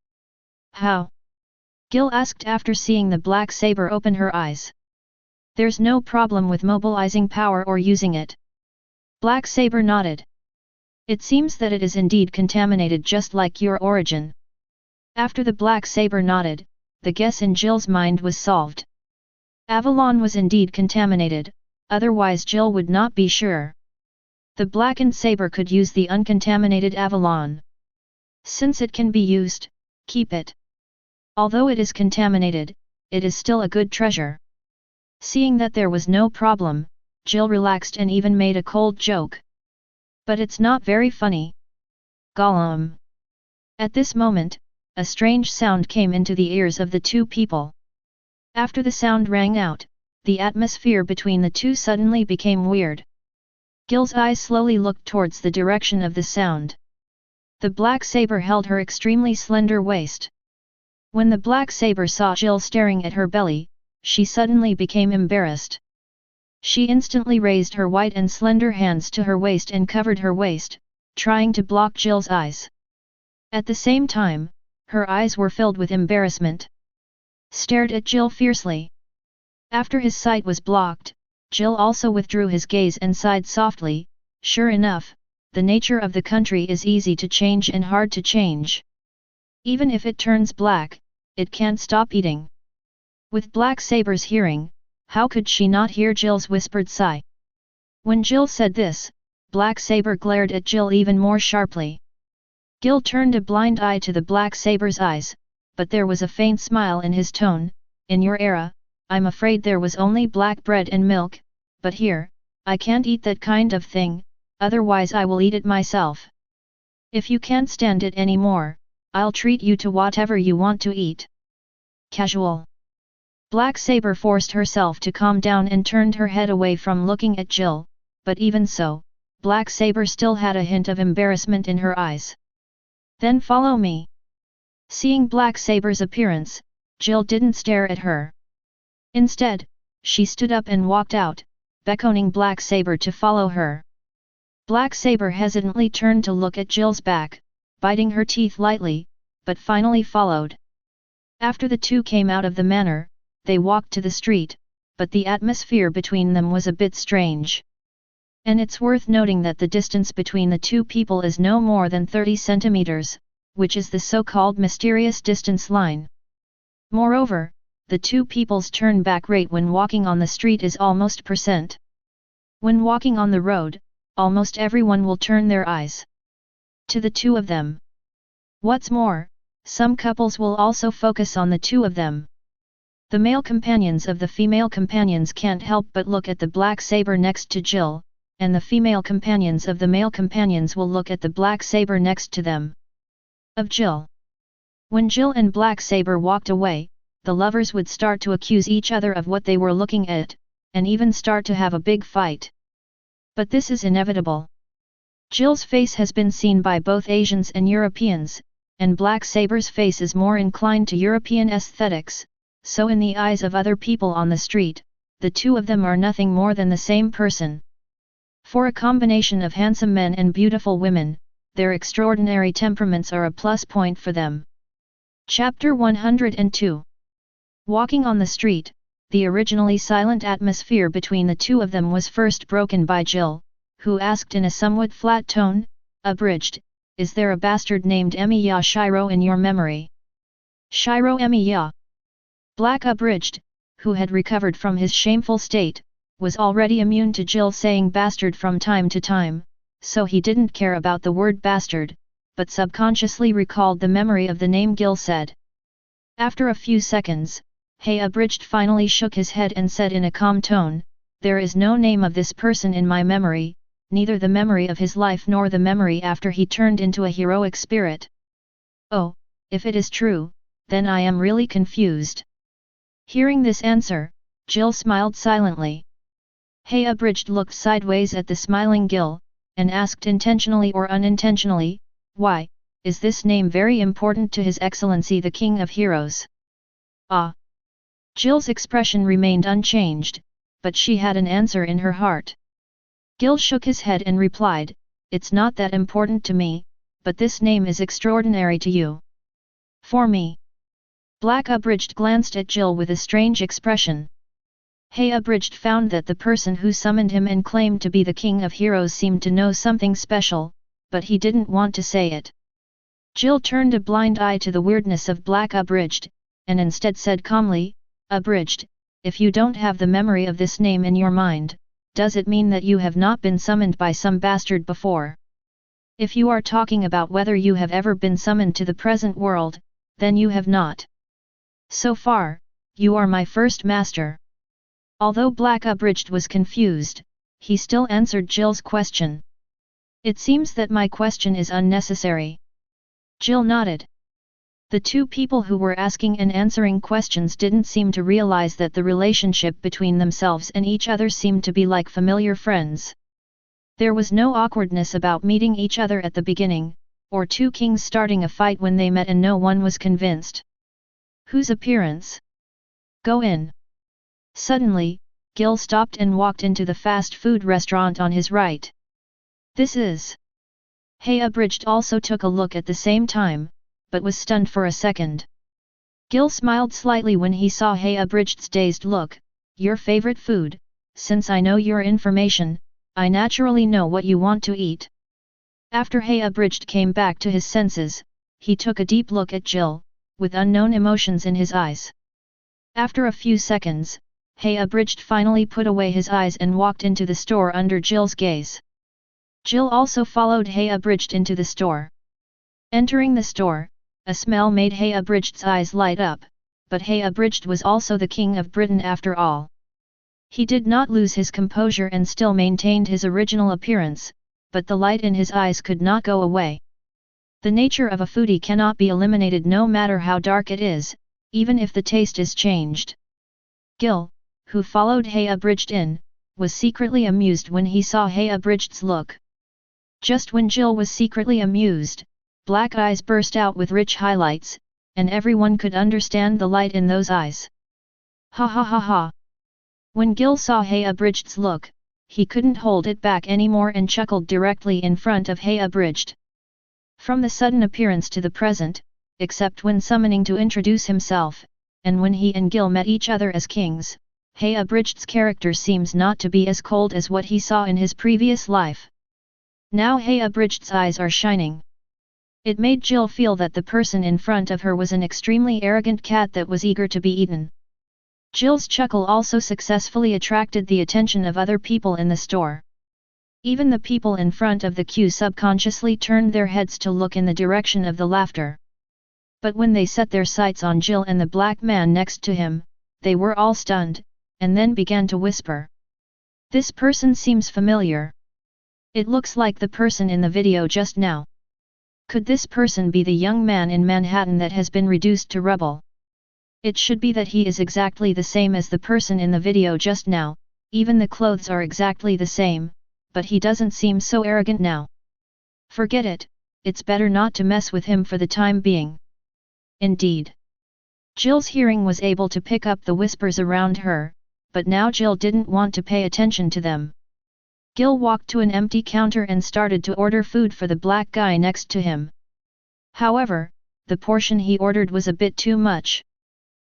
"How?" Gil asked after seeing the Black Saber open her eyes. "There's no problem with mobilizing power or using it." Black Saber nodded. "It seems that it is indeed contaminated just like your origin." After the Black Saber nodded, the guess in Jill's mind was solved. Avalon was indeed contaminated, otherwise Jill would not be sure. The blackened saber could use the uncontaminated Avalon. Since it can be used, keep it. Although it is contaminated, it is still a good treasure. Seeing that there was no problem, Jill relaxed and even made a cold joke. "But it's not very funny." Gollum. At this moment, a strange sound came into the ears of the two people. After the sound rang out, the atmosphere between the two suddenly became weird. Gil's eyes slowly looked towards the direction of the sound. The Black Saber held her extremely slender waist. When the Black Saber saw Jill staring at her belly, she suddenly became embarrassed. She instantly raised her white and slender hands to her waist and covered her waist, trying to block Jill's eyes. At the same time, her eyes were filled with embarrassment. Stared at Jill fiercely. After his sight was blocked, Jill also withdrew his gaze and sighed softly. Sure enough, the nature of the country is easy to change and hard to change. Even if it turns black, it can't stop eating. With Black Saber's hearing, how could she not hear Jill's whispered sigh? When Jill said this, Black Saber glared at Jill even more sharply. Gil turned a blind eye to the Black Saber's eyes, but there was a faint smile in his tone. "In your era, I'm afraid there was only black bread and milk, but here, I can't eat that kind of thing, otherwise I will eat it myself. If you can't stand it anymore, I'll treat you to whatever you want to eat." Casual. Black Saber forced herself to calm down and turned her head away from looking at Jill, but even so, Black Saber still had a hint of embarrassment in her eyes. "Then follow me." Seeing Black Saber's appearance, Jill didn't stare at her. Instead, she stood up and walked out, beckoning Black Saber to follow her. Black Saber hesitantly turned to look at Jill's back, biting her teeth lightly, but finally followed. After the two came out of the manor, they walked to the street, but the atmosphere between them was a bit strange. And it's worth noting that the distance between the two people is no more than 30 centimeters, which is the so-called mysterious distance line. Moreover, the two people's turn-back rate when walking on the street is almost %. When walking on the road, almost everyone will turn their eyes to the two of them. What's more, some couples will also focus on the two of them. The male companions of the female companions can't help but look at the Black Saber next to Jill, and the female companions of the male companions will look at the Black Saber next to them. Of Jill. When Jill and Black Saber walked away, the lovers would start to accuse each other of what they were looking at, and even start to have a big fight. But this is inevitable. Jill's face has been seen by both Asians and Europeans, and Black Saber's face is more inclined to European aesthetics, so in the eyes of other people on the street, the two of them are nothing more than the same person. For a combination of handsome men and beautiful women, their extraordinary temperaments are a plus point for them. Chapter 102. Walking on the street, the originally silent atmosphere between the two of them was first broken by Jill, who asked in a somewhat flat tone, abridged, "Is there a bastard named Emiya Shiro in your memory?" "Shiro Emiya?" Black abridged, who had recovered from his shameful state, was already immune to Jill saying bastard from time to time, so he didn't care about the word bastard, but subconsciously recalled the memory of the name Gil said. After a few seconds, Hey abridged finally shook his head and said in a calm tone, "There is no name of this person in my memory, neither the memory of his life nor the memory after he turned into a heroic spirit." "Oh, if it is true, then I am really confused." Hearing this answer, Jill smiled silently. Hey abridged looked sideways at the smiling Gil, and asked intentionally or unintentionally, "Why, is this name very important to His Excellency the King of Heroes?" "Ah." Jill's expression remained unchanged, but she had an answer in her heart. Gil shook his head and replied, "It's not that important to me, but this name is extraordinary to you." "For me?" Black abridged glanced at Jill with a strange expression. Hey abridged found that the person who summoned him and claimed to be the King of Heroes seemed to know something special, but he didn't want to say it. Jill turned a blind eye to the weirdness of Black abridged, and instead said calmly, "Abridged, if you don't have the memory of this name in your mind, does it mean that you have not been summoned by some bastard before? If you are talking about whether you have ever been summoned to the present world, then you have not. So far, you are my first master." Although Black abridged was confused, he still answered Jill's question. "It seems that my question is unnecessary." Jill nodded. The two people who were asking and answering questions didn't seem to realize that the relationship between themselves and each other seemed to be like familiar friends. There was no awkwardness about meeting each other at the beginning, or two kings starting a fight when they met and no one was convinced. "Whose appearance? Go in." Suddenly, Gil stopped and walked into the fast food restaurant on his right. "This is..." Hey abridged also took a look at the same time, but was stunned for a second. Gil smiled slightly when he saw Hey abridged's dazed look. "Your favorite food, since I know your information, I naturally know what you want to eat." After Hey abridged came back to his senses, he took a deep look at Jill, with unknown emotions in his eyes. After a few seconds, Hey abridged finally put away his eyes and walked into the store under Jill's gaze. Jill also followed Hey abridged into the store. Entering the store, a smell made Hey abridged's eyes light up, but Hey abridged was also the King of Britain after all. He did not lose his composure and still maintained his original appearance, but the light in his eyes could not go away. The nature of a foodie cannot be eliminated no matter how dark it is, even if the taste is changed. Gil, who followed Hey abridged in, was secretly amused when he saw Hey abridged's look. Just when Jill was secretly amused, black eyes burst out with rich highlights, and everyone could understand the light in those eyes. "Ha ha ha ha!" When Gil saw Hey abridged's look, he couldn't hold it back anymore and chuckled directly in front of Hey abridged. From the sudden appearance to the present, except when summoning to introduce himself, and when he and Gil met each other as kings, Hey abridged's character seems not to be as cold as what he saw in his previous life. Now Hey abridged's eyes are shining. It made Jill feel that the person in front of her was an extremely arrogant cat that was eager to be eaten. Jill's chuckle also successfully attracted the attention of other people in the store. Even the people in front of the queue subconsciously turned their heads to look in the direction of the laughter. But when they set their sights on Jill and the black man next to him, they were all stunned, and then began to whisper. "This person seems familiar. It looks like the person in the video just now. Could this person be the young man in Manhattan that has been reduced to rubble? It should be that he is exactly the same as the person in the video just now, even the clothes are exactly the same, but he doesn't seem so arrogant now. Forget it, it's better not to mess with him for the time being." Indeed. Jill's hearing was able to pick up the whispers around her, but now Jill didn't want to pay attention to them. Gil walked to an empty counter and started to order food for the black guy next to him. However, the portion he ordered was a bit too much.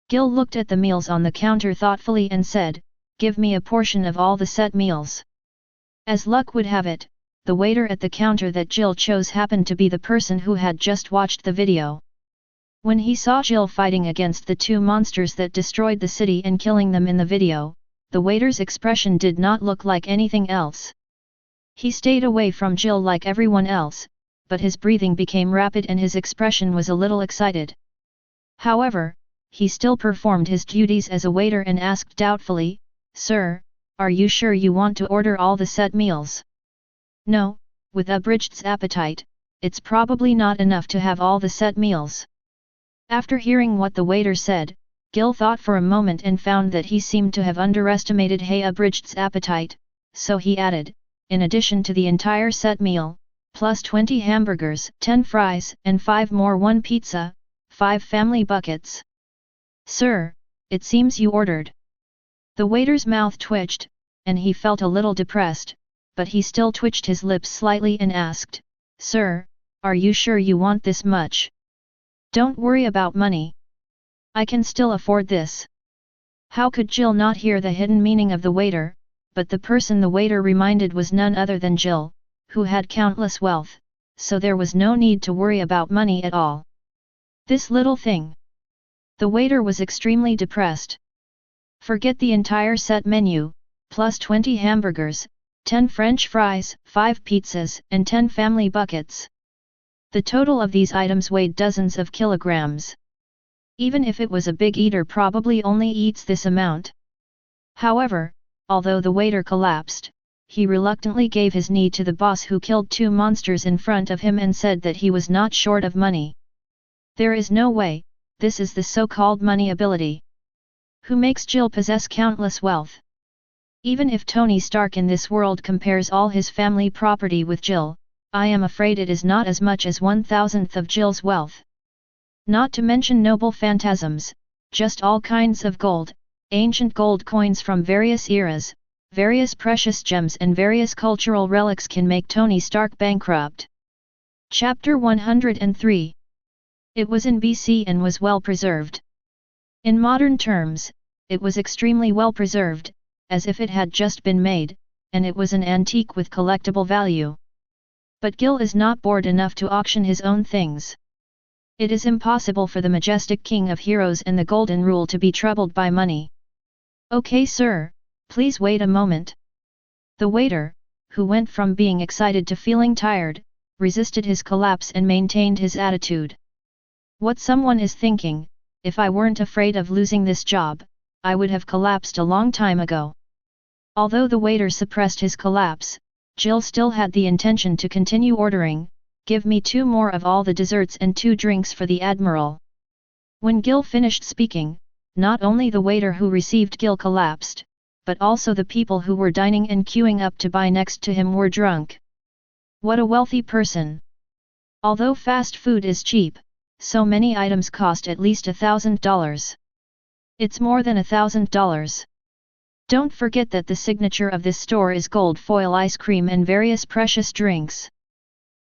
Gil looked at the meals on the counter thoughtfully and said, "Give me a portion of all the set meals." As luck would have it, the waiter at the counter that Gil chose happened to be the person who had just watched the video. When he saw Gil fighting against the two monsters that destroyed the city and killing them in the video, the waiter's expression did not look like anything else. He stayed away from Gil like everyone else, but his breathing became rapid and his expression was a little excited. However, he still performed his duties as a waiter and asked doubtfully, "Sir, are you sure you want to order all the set meals?" "No, with Abridged's appetite, it's probably not enough to have all the set meals." After hearing what the waiter said, Gil thought for a moment and found that he seemed to have underestimated Abridged's appetite, so he added, "In addition to the entire set meal, plus 20 hamburgers, 10 fries, and 5 more 1 pizza, 5 family buckets." "Sir, it seems you ordered." The waiter's mouth twitched, and he felt a little depressed, but he still twitched his lips slightly and asked, "Sir, are you sure you want this much?" "Don't worry about money. I can still afford this." How could Gil not hear the hidden meaning of the waiter, but the person the waiter reminded was none other than Gil, who had countless wealth, so there was no need to worry about money at all. This little thing. The waiter was extremely depressed. Forget the entire set menu, plus 20 hamburgers, 10 French fries, 5 pizzas, and 10 family buckets. The total of these items weighed dozens of kilograms. Even if it was a big eater, probably only eats this amount. However, although the waiter collapsed, he reluctantly gave his knee to the boss who killed two monsters in front of him and said that he was not short of money. There is no way, this is the so-called money ability. Who makes Gil possess countless wealth? Even if Tony Stark in this world compares all his family property with Gil, I am afraid it is not as much as 1/1000th of Gil's wealth. Not to mention noble phantasms, just all kinds of gold, ancient gold coins from various eras, various precious gems and various cultural relics can make Tony Stark bankrupt. Chapter 103. It was in BC and was well preserved. In modern terms, it was extremely well preserved, as if it had just been made, and it was an antique with collectible value. But Gil is not bored enough to auction his own things. It is impossible for the majestic king of heroes and the golden rule to be troubled by money. "Okay, sir, please wait a moment." The waiter, who went from being excited to feeling tired, resisted his collapse and maintained his attitude. What someone is thinking, if I weren't afraid of losing this job, I would have collapsed a long time ago. Although the waiter suppressed his collapse, Gil still had the intention to continue ordering, "Give me 2 more of all the desserts and 2 drinks for the Admiral." When Gil finished speaking, not only the waiter who received Gil collapsed, but also the people who were dining and queuing up to buy next to him were drunk. What a wealthy person! Although fast food is cheap, so many items cost at least $1,000. It's more than $1,000. Don't forget that the signature of this store is gold foil ice cream and various precious drinks.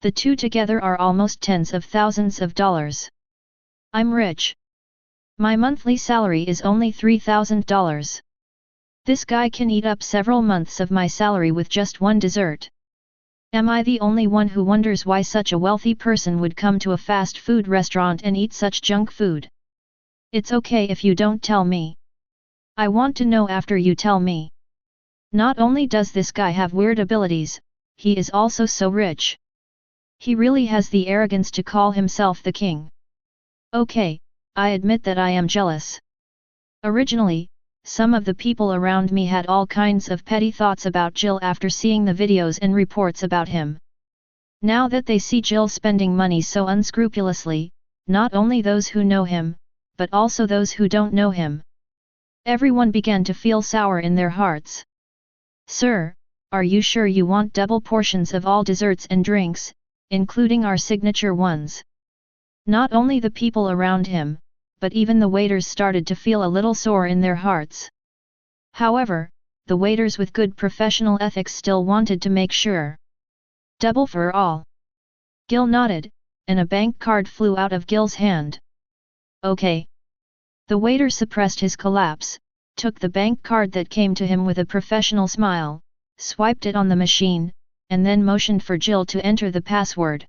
The two together are almost tens of thousands of dollars. I'm rich. My monthly salary is only $3,000. This guy can eat up several months of my salary with just one dessert. Am I the only one who wonders why such a wealthy person would come to a fast food restaurant and eat such junk food? It's okay if you don't tell me. I want to know after you tell me. Not only does this guy have weird abilities, he is also so rich. He really has the arrogance to call himself the king. Okay, I admit that I am jealous. Originally, some of the people around me had all kinds of petty thoughts about Gil after seeing the videos and reports about him. Now that they see Gil spending money so unscrupulously, not only those who know him, but also those who don't know him, everyone began to feel sour in their hearts. "Sir, are you sure you want double portions of all desserts and drinks, including our signature ones?" Not only the people around him, but even the waiters started to feel a little sore in their hearts. However, the waiters with good professional ethics still wanted to make sure. Double for all. Gil nodded, and a bank card flew out of Gil's hand. Okay. The waiter suppressed his collapse, took the bank card that came to him with a professional smile, swiped it on the machine, and then motioned for Jill to enter the password.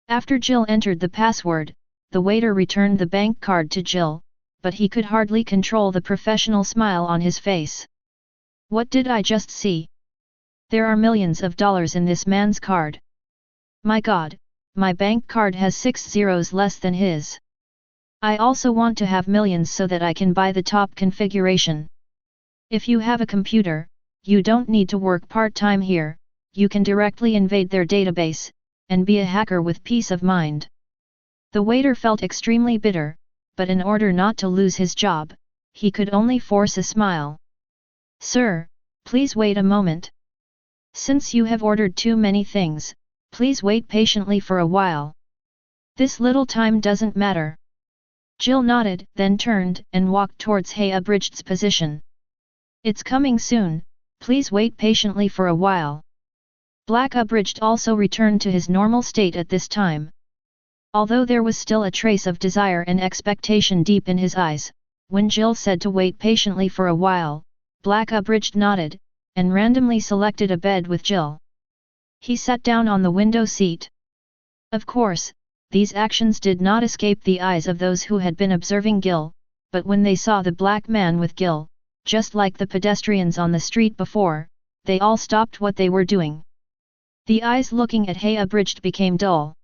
After Jill entered the password, the waiter returned the bank card to Jill, but he could hardly control the professional smile on his face. What did I just see? There are millions of dollars in this man's card. My God, my bank card has 6 zeros less than his. I also want to have millions so that I can buy the top configuration. If you have a computer, you don't need to work part-time here, you can directly invade their database, and be a hacker with peace of mind. The waiter felt extremely bitter, but in order not to lose his job, he could only force a smile. Sir, please wait a moment. Since you have ordered too many things, please wait patiently for a while. This little time doesn't matter. Jill nodded, then turned and walked towards Hey Abridged's position. It's coming soon, please wait patiently for a while. Black Abridged also returned to his normal state at this time. Although there was still a trace of desire and expectation deep in his eyes, when Jill said to wait patiently for a while, Black Abridged nodded, and randomly selected a bed with Jill. He sat down on the window seat. Of course, these actions did not escape the eyes of those who had been observing Gil, but when they saw the black man with Gil, just like the pedestrians on the street before, they all stopped what they were doing. The eyes looking at Hey Abridged became dull.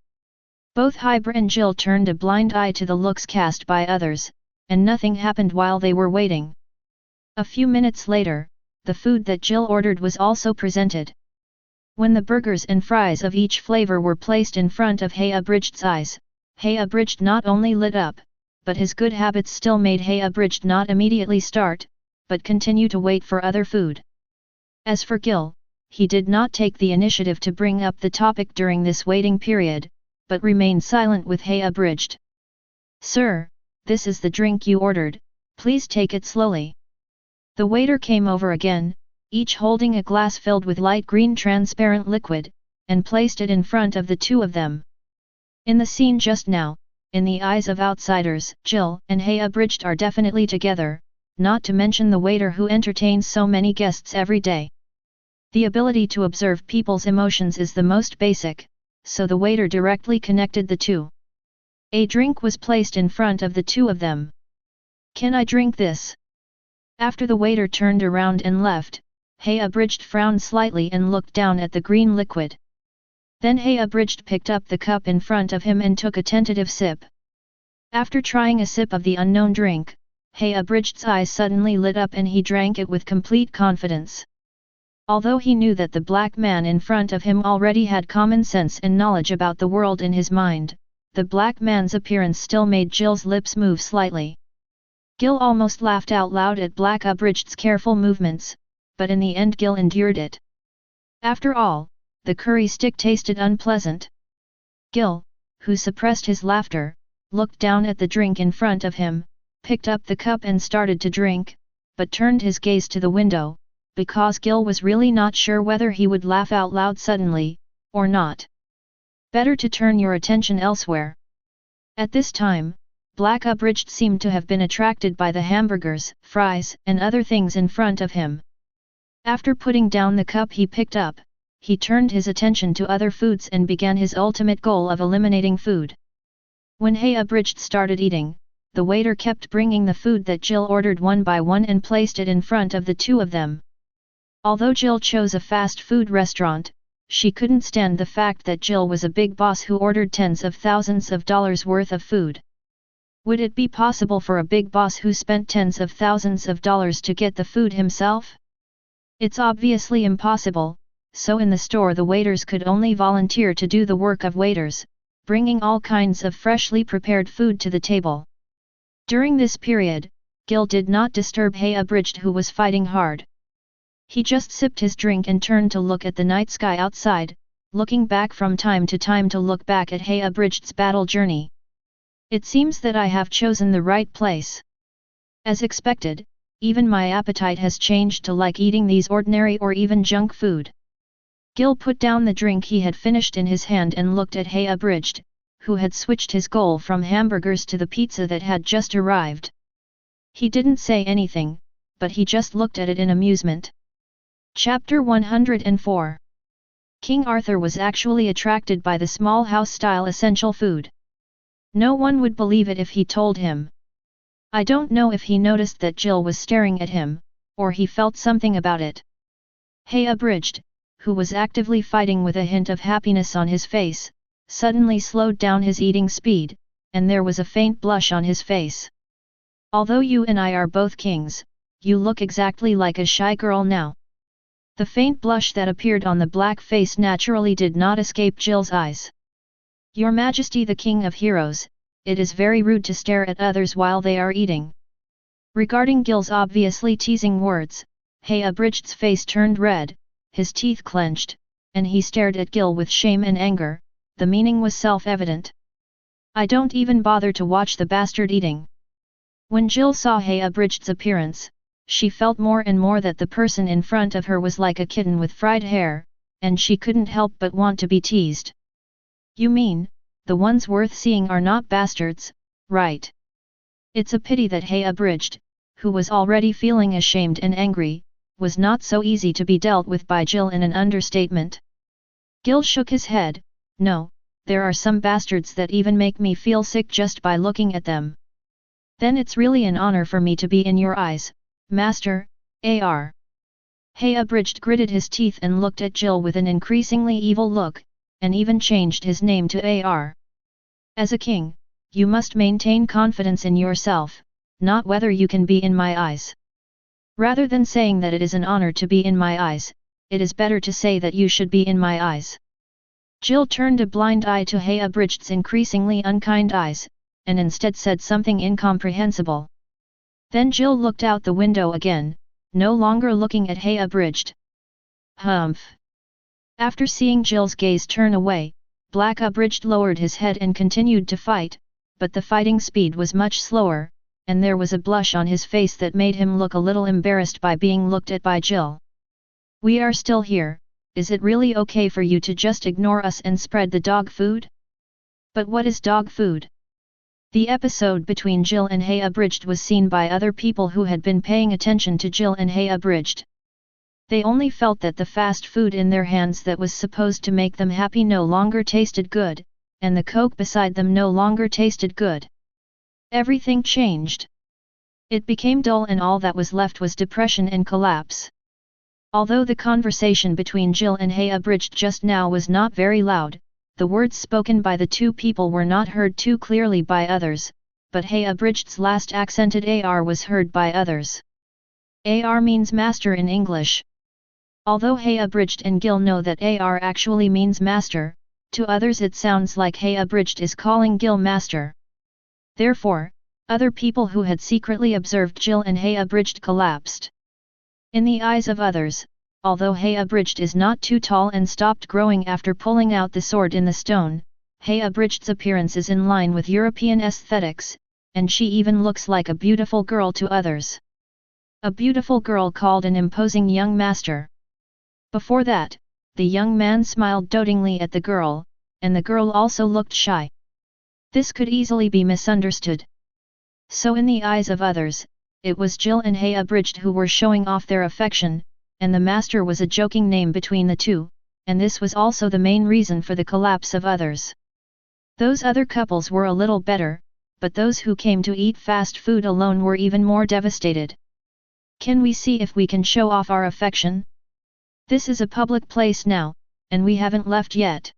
Both Hybra and Jill turned a blind eye to the looks cast by others, and nothing happened while they were waiting. A few minutes later, the food that Jill ordered was also presented. When the burgers and fries of each flavor were placed in front of Hey Abridged's eyes, Hey Abridged not only lit up, but his good habits still made Hey Abridged not immediately start, but continue to wait for other food. As for Gil, he did not take the initiative to bring up the topic during this waiting period, but remained silent with Hey Abridged. Sir, this is the drink you ordered, please take it slowly. The waiter came over again, each holding a glass filled with light green transparent liquid, and placed it in front of the two of them. In the scene just now, in the eyes of outsiders, Jill and Hey Abridged are definitely together, not to mention the waiter who entertains so many guests every day. The ability to observe people's emotions is the most basic, so the waiter directly connected the two. A drink was placed in front of the two of them. Can I drink this? After the waiter turned around and left, Hey Abridged frowned slightly and looked down at the green liquid. Then Hey Abridged picked up the cup in front of him and took a tentative sip. After trying a sip of the unknown drink, Hey Abridged's eyes suddenly lit up and he drank it with complete confidence. Although he knew that the black man in front of him already had common sense and knowledge about the world in his mind, the black man's appearance still made Jill's lips move slightly. Gil almost laughed out loud at Black Abridged's careful movements, but in the end Gil endured it. After all, the curry stick tasted unpleasant. Gil, who suppressed his laughter, looked down at the drink in front of him, picked up the cup and started to drink, but turned his gaze to the window, because Gil was really not sure whether he would laugh out loud suddenly, or not. Better to turn your attention elsewhere. At this time, Black Abridged seemed to have been attracted by the hamburgers, fries, and other things in front of him. After putting down the cup he picked up, he turned his attention to other foods and began his ultimate goal of eliminating food. When Hey Abridged started eating, the waiter kept bringing the food that Jill ordered one by one and placed it in front of the two of them. Although Jill chose a fast food restaurant, she couldn't stand the fact that Jill was a big boss who ordered tens of thousands of dollars worth of food. Would it be possible for a big boss who spent tens of thousands of dollars to get the food himself? It's obviously impossible, so in the store the waiters could only volunteer to do the work of waiters, bringing all kinds of freshly prepared food to the table. During this period, Gil did not disturb Hey Abridged who was fighting hard. He just sipped his drink and turned to look at the night sky outside, looking back from time to time to look back at Hey Abridged's battle journey. It seems that I have chosen the right place. As expected, even my appetite has changed to like eating these ordinary or even junk food. Gil put down the drink he had finished in his hand and looked at Hey Abridged, who had switched his goal from hamburgers to the pizza that had just arrived. He didn't say anything, but he just looked at it in amusement. Chapter 104. King Arthur was actually attracted by the small house-style essential food. No one would believe it if he told him. I don't know if he noticed that Jill was staring at him, or he felt something about it. Hey Abridged, who was actively fighting with a hint of happiness on his face, suddenly slowed down his eating speed, and there was a faint blush on his face. Although you and I are both kings, you look exactly like a shy girl now. The faint blush that appeared on the black face naturally did not escape Jill's eyes. Your Majesty the King of Heroes, it is very rude to stare at others while they are eating. Regarding Gil's obviously teasing words, Hey Abridged's face turned red, his teeth clenched, and he stared at Gil with shame and anger. The meaning was self-evident. I don't even bother to watch the bastard eating. When Jill saw Hey Abridged's appearance, she felt more and more that the person in front of her was like a kitten with fried hair, and she couldn't help but want to be teased. You mean, the ones worth seeing are not bastards, right? It's a pity that Hey Abridged, who was already feeling ashamed and angry, was not so easy to be dealt with by Jill in an understatement. Gil shook his head. No, there are some bastards that even make me feel sick just by looking at them. Then it's really an honor for me to be in your eyes, Master, A.R. Hey Abridged gritted his teeth and looked at Jill with an increasingly evil look, and even changed his name to A.R. As a king, you must maintain confidence in yourself, not whether you can be in my eyes. Rather than saying that it is an honor to be in my eyes, it is better to say that you should be in my eyes. Jill turned a blind eye to Hey Abridged's increasingly unkind eyes, and instead said something incomprehensible. Then Jill looked out the window again, no longer looking at Hey Abridged. Humph! After seeing Jill's gaze turn away, Black Abridged lowered his head and continued to fight, but the fighting speed was much slower, and there was a blush on his face that made him look a little embarrassed by being looked at by Jill. We are still here, is it really okay for you to just ignore us and spread the dog food? But what is dog food? The episode between Jill and Hey Abridged was seen by other people who had been paying attention to Jill and Hey Abridged. They only felt that the fast food in their hands that was supposed to make them happy no longer tasted good, and the Coke beside them no longer tasted good. Everything changed. It became dull and all that was left was depression and collapse. Although the conversation between Jill and Hey Abridged just now was not very loud, the words spoken by the two people were not heard too clearly by others, but Hey Abridged's last accented AR was heard by others. AR means master in English. Although Hey Abridged and Gil know that AR actually means master, to others it sounds like Hey Abridged is calling Gil master. Therefore, other people who had secretly observed Jill and Hey Abridged collapsed. In the eyes of others, although Hey Abridged is not too tall and stopped growing after pulling out the sword in the stone, Hey Abridged's appearance is in line with European aesthetics, and she even looks like a beautiful girl to others. A beautiful girl called an imposing young master. Before that, the young man smiled dotingly at the girl, and the girl also looked shy. This could easily be misunderstood. So in the eyes of others, it was Jill and Hey Abridged who were showing off their affection, and the master was a joking name between the two, and this was also the main reason for the collapse of others. Those other couples were a little better, but those who came to eat fast food alone were even more devastated. Can we see if we can show off our affection? This is a public place now, and we haven't left yet.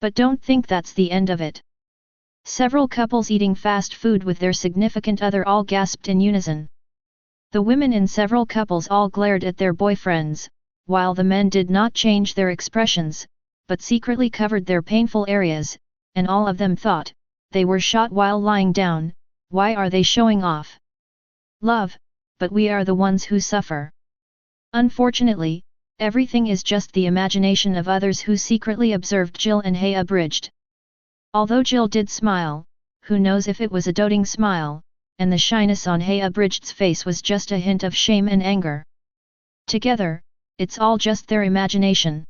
But don't think that's the end of it. Several couples eating fast food with their significant other all gasped in unison. The women in several couples all glared at their boyfriends, while the men did not change their expressions, but secretly covered their painful areas, and all of them thought, they were shot while lying down, why are they showing off? Love, but we are the ones who suffer. Unfortunately, everything is just the imagination of others who secretly observed Jill and Hey Abridged. Although Jill did smile, who knows if it was a doting smile, and the shyness on Hey Abridged's face was just a hint of shame and anger. Together, it's all just their imagination.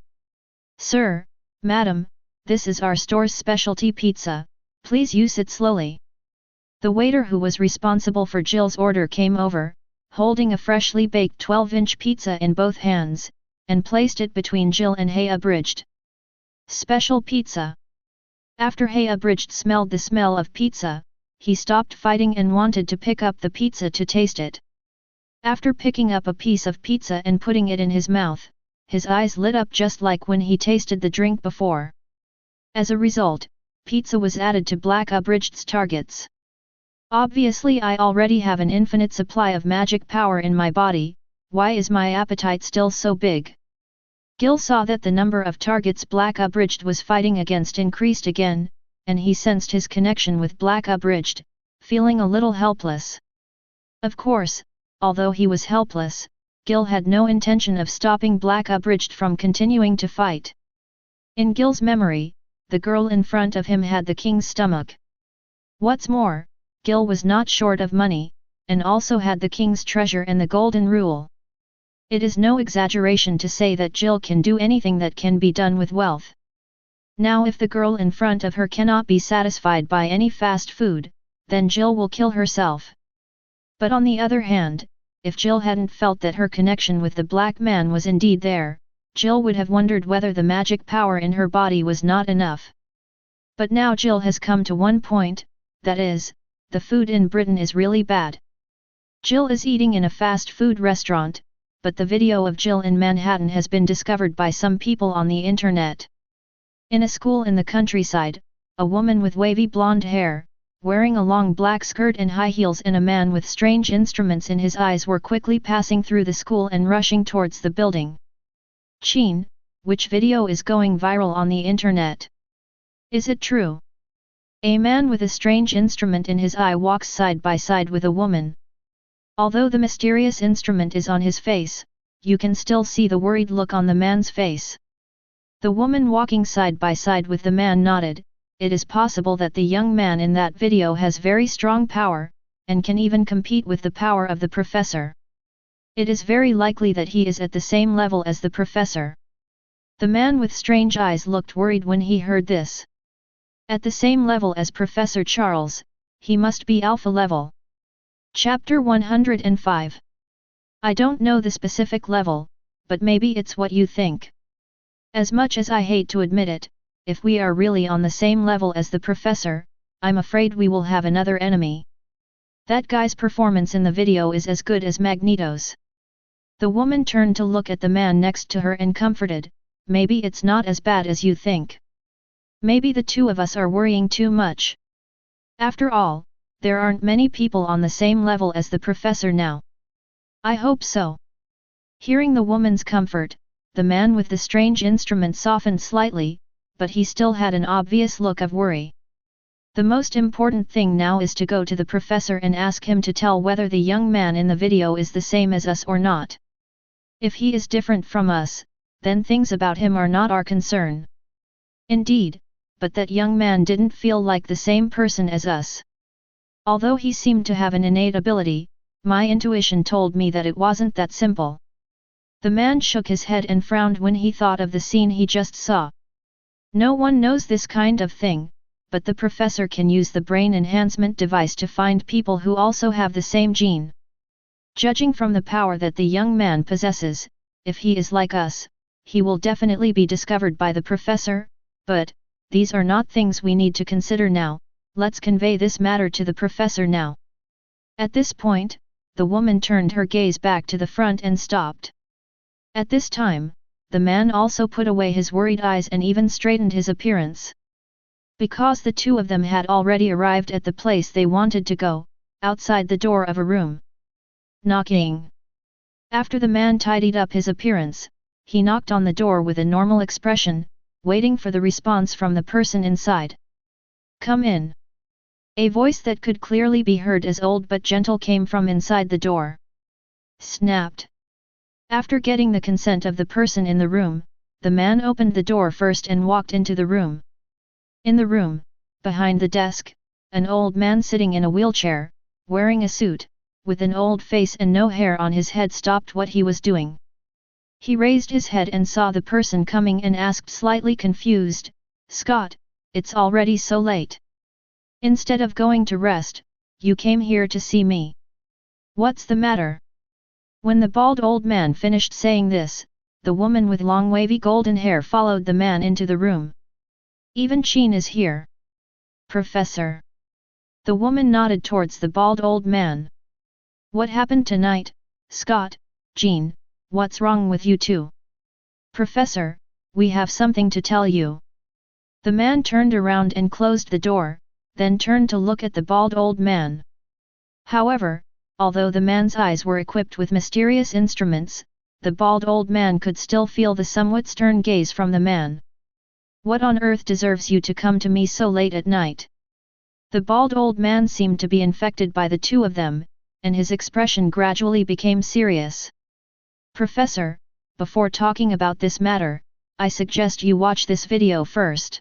Sir, madam, this is our store's specialty pizza, please use it slowly. The waiter who was responsible for Jill's order came over, holding a freshly baked 12-inch pizza in both hands, and placed it between Jill and Hey Abridged. Special pizza. After Hey Abridged smelled the smell of pizza, he stopped fighting and wanted to pick up the pizza to taste it. After picking up a piece of pizza and putting it in his mouth, his eyes lit up just like when he tasted the drink before. As a result, pizza was added to Black Abridged's targets. Obviously I already have an infinite supply of magic power in my body, why is my appetite still so big? Gil saw that the number of targets Black Abridged was fighting against increased again, and he sensed his connection with Black Abridged, feeling a little helpless. Of course, although he was helpless, Gil had no intention of stopping Black Abridged from continuing to fight. In Gil's memory, the girl in front of him had the king's stomach. What's more, Gil was not short of money, and also had the king's treasure and the golden rule. It is no exaggeration to say that Jill can do anything that can be done with wealth. Now if the girl in front of her cannot be satisfied by any fast food, then Jill will kill herself. But on the other hand, if Jill hadn't felt that her connection with the black man was indeed there, Jill would have wondered whether the magic power in her body was not enough. But now Jill has come to one point, that is, the food in Britain is really bad. Jill is eating in a fast food restaurant, but the video of Jill in Manhattan has been discovered by some people on the internet. In a school in the countryside, a woman with wavy blonde hair, wearing a long black skirt and high heels and a man with strange instruments in his eyes were quickly passing through the school and rushing towards the building. Cheen, which video is going viral on the internet? Is it true? A man with a strange instrument in his eye walks side by side with a woman. Although the mysterious instrument is on his face, you can still see the worried look on the man's face. The woman walking side by side with the man nodded. It is possible that the young man in that video has very strong power, and can even compete with the power of the professor. It is very likely that he is at the same level as the professor. The man with strange eyes looked worried when he heard this. At the same level as Professor Charles, he must be alpha level. Chapter 105. I don't know the specific level, but maybe it's what you think. As much as I hate to admit it, if we are really on the same level as the professor, I'm afraid we will have another enemy. That guy's performance in the video is as good as Magneto's. The woman turned to look at the man next to her and comforted, maybe it's not as bad as you think. Maybe the two of us are worrying too much. After all, there aren't many people on the same level as the professor now. I hope so. Hearing the woman's comfort, the man with the strange instrument softened slightly, but he still had an obvious look of worry. The most important thing now is to go to the professor and ask him to tell whether the young man in the video is the same as us or not. If he is different from us, then things about him are not our concern. Indeed, but that young man didn't feel like the same person as us. Although he seemed to have an innate ability, my intuition told me that it wasn't that simple. The man shook his head and frowned when he thought of the scene he just saw. No one knows this kind of thing, but the professor can use the brain enhancement device to find people who also have the same gene. Judging from the power that the young man possesses, if he is like us, he will definitely be discovered by the professor, but these are not things we need to consider now. Let's convey this matter to the professor now. At this point, the woman turned her gaze back to the front and stopped. At this time, the man also put away his worried eyes and even straightened his appearance. Because the two of them had already arrived at the place they wanted to go, outside the door of a room. Knocking. After the man tidied up his appearance, he knocked on the door with a normal expression, waiting for the response from the person inside. Come in. A voice that could clearly be heard as old but gentle came from inside the door. Snapped. After getting the consent of the person in the room, the man opened the door first and walked into the room. In the room, behind the desk, an old man sitting in a wheelchair, wearing a suit, with an old face and no hair on his head stopped what he was doing. He raised his head and saw the person coming and asked slightly confused, "Scott, it's already so late. Instead of going to rest, you came here to see me. What's the matter?" When the bald old man finished saying this, the woman with long wavy golden hair followed the man into the room. "Even Jean is here." "Professor." The woman nodded towards the bald old man. "What happened tonight, Scott, Jean, what's wrong with you two?" "Professor, we have something to tell you." The man turned around and closed the door, then turned to look at the bald old man. However, although the man's eyes were equipped with mysterious instruments, the bald old man could still feel the somewhat stern gaze from the man. "What on earth deserves you to come to me so late at night?" The bald old man seemed to be infected by the two of them, and his expression gradually became serious. "Professor, before talking about this matter, I suggest you watch this video first."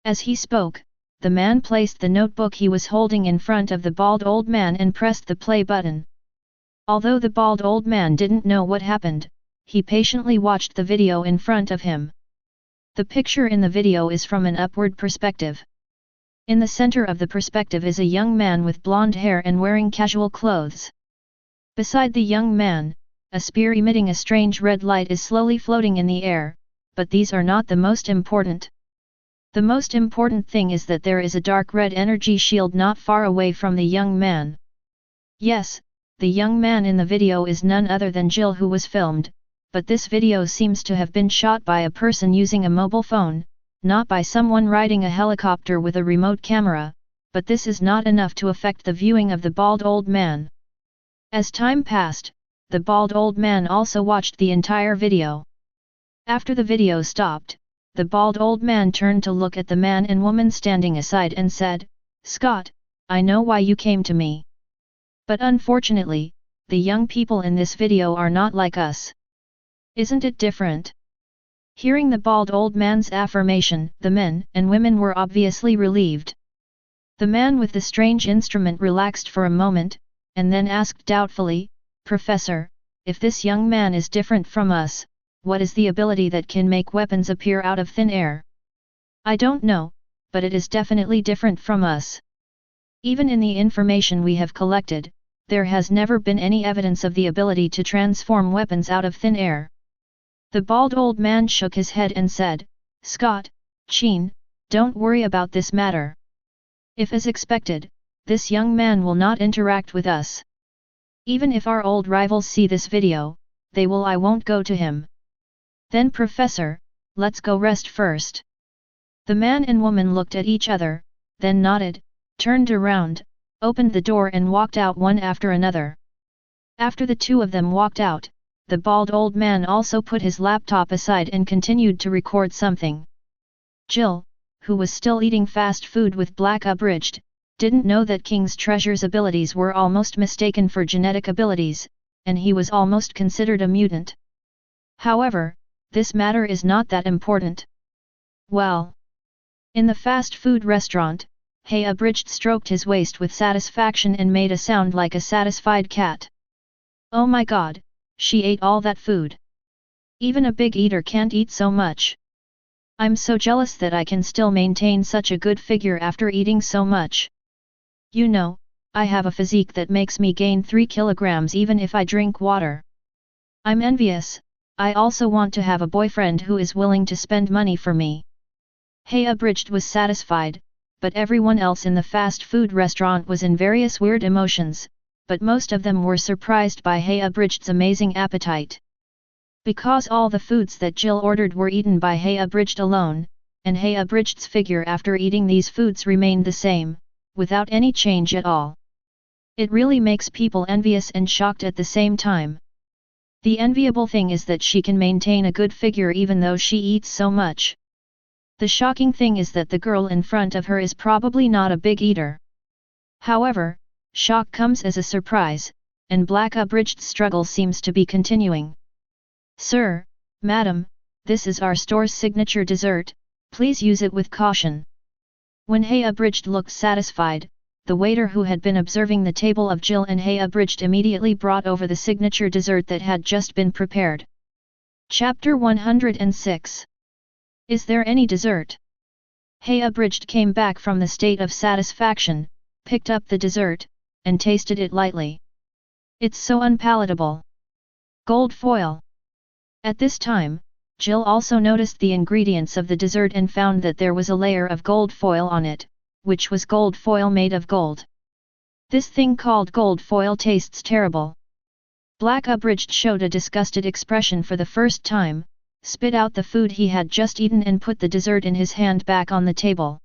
As he spoke, the man placed the notebook he was holding in front of the bald old man and pressed the play button. Although the bald old man didn't know what happened, he patiently watched the video in front of him. The picture in the video is from an upward perspective. In the center of the perspective is a young man with blonde hair and wearing casual clothes. Beside the young man, a spear emitting a strange red light is slowly floating in the air, but these are not the most important. The most important thing is that there is a dark red energy shield not far away from the young man. Yes, the young man in the video is none other than Jill who was filmed, but this video seems to have been shot by a person using a mobile phone, not by someone riding a helicopter with a remote camera, but this is not enough to affect the viewing of the bald old man. As time passed, the bald old man also watched the entire video. After the video stopped, the bald old man turned to look at the man and woman standing aside and said, "Scott, I know why you came to me. But unfortunately, the young people in this video are not like us. Isn't it different?" Hearing the bald old man's affirmation, the men and women were obviously relieved. The man with the strange instrument relaxed for a moment, and then asked doubtfully, "Professor, if this young man is different from us, what is the ability that can make weapons appear out of thin air?" "I don't know, but it is definitely different from us. Even in the information we have collected, there has never been any evidence of the ability to transform weapons out of thin air." The bald old man shook his head and said, "Scott, Jean, don't worry about this matter. If as expected, this young man will not interact with us. Even if our old rivals see this video, they will. I won't go to him." "Then Professor, let's go rest first." The man and woman looked at each other, then nodded, turned around, opened the door and walked out one after another. After the two of them walked out, the bald old man also put his laptop aside and continued to record something. Jill, who was still eating fast food with Black Abridged, didn't know that King's Treasure's abilities were almost mistaken for genetic abilities, and he was almost considered a mutant. However, this matter is not that important. Well. In the fast food restaurant, Abridged stroked his waist with satisfaction and made a sound like a satisfied cat. "Oh my god, she ate all that food. Even a big eater can't eat so much. I'm so jealous that I can still maintain such a good figure after eating so much. You know, I have a physique that makes me gain 3 kilograms even if I drink water. I'm envious. I also want to have a boyfriend who is willing to spend money for me." Abridged was satisfied, but everyone else in the fast food restaurant was in various weird emotions, but most of them were surprised by Abridged's amazing appetite. Because all the foods that Jill ordered were eaten by Abridged alone, and Abridged's figure after eating these foods remained the same, without any change at all. It really makes people envious and shocked at the same time. The enviable thing is that she can maintain a good figure even though she eats so much. The shocking thing is that the girl in front of her is probably not a big eater. However, shock comes as a surprise, and Black Abridged's struggle seems to be continuing. "Sir, madam, this is our store's signature dessert, please use it with caution." When Abridged looked satisfied, the waiter who had been observing the table of Jill and Hay Abridged immediately brought over the signature dessert that had just been prepared. Chapter 106. Is there any dessert? Hay Abridged came back from the state of satisfaction, picked up the dessert, and tasted it lightly. It's so unpalatable. Gold foil. At this time, Jill also noticed the ingredients of the dessert and found that there was a layer of gold foil on it, which was gold foil made of gold. This thing called gold foil tastes terrible. Black Abridged showed a disgusted expression for the first time, spit out the food he had just eaten and put the dessert in his hand back on the table.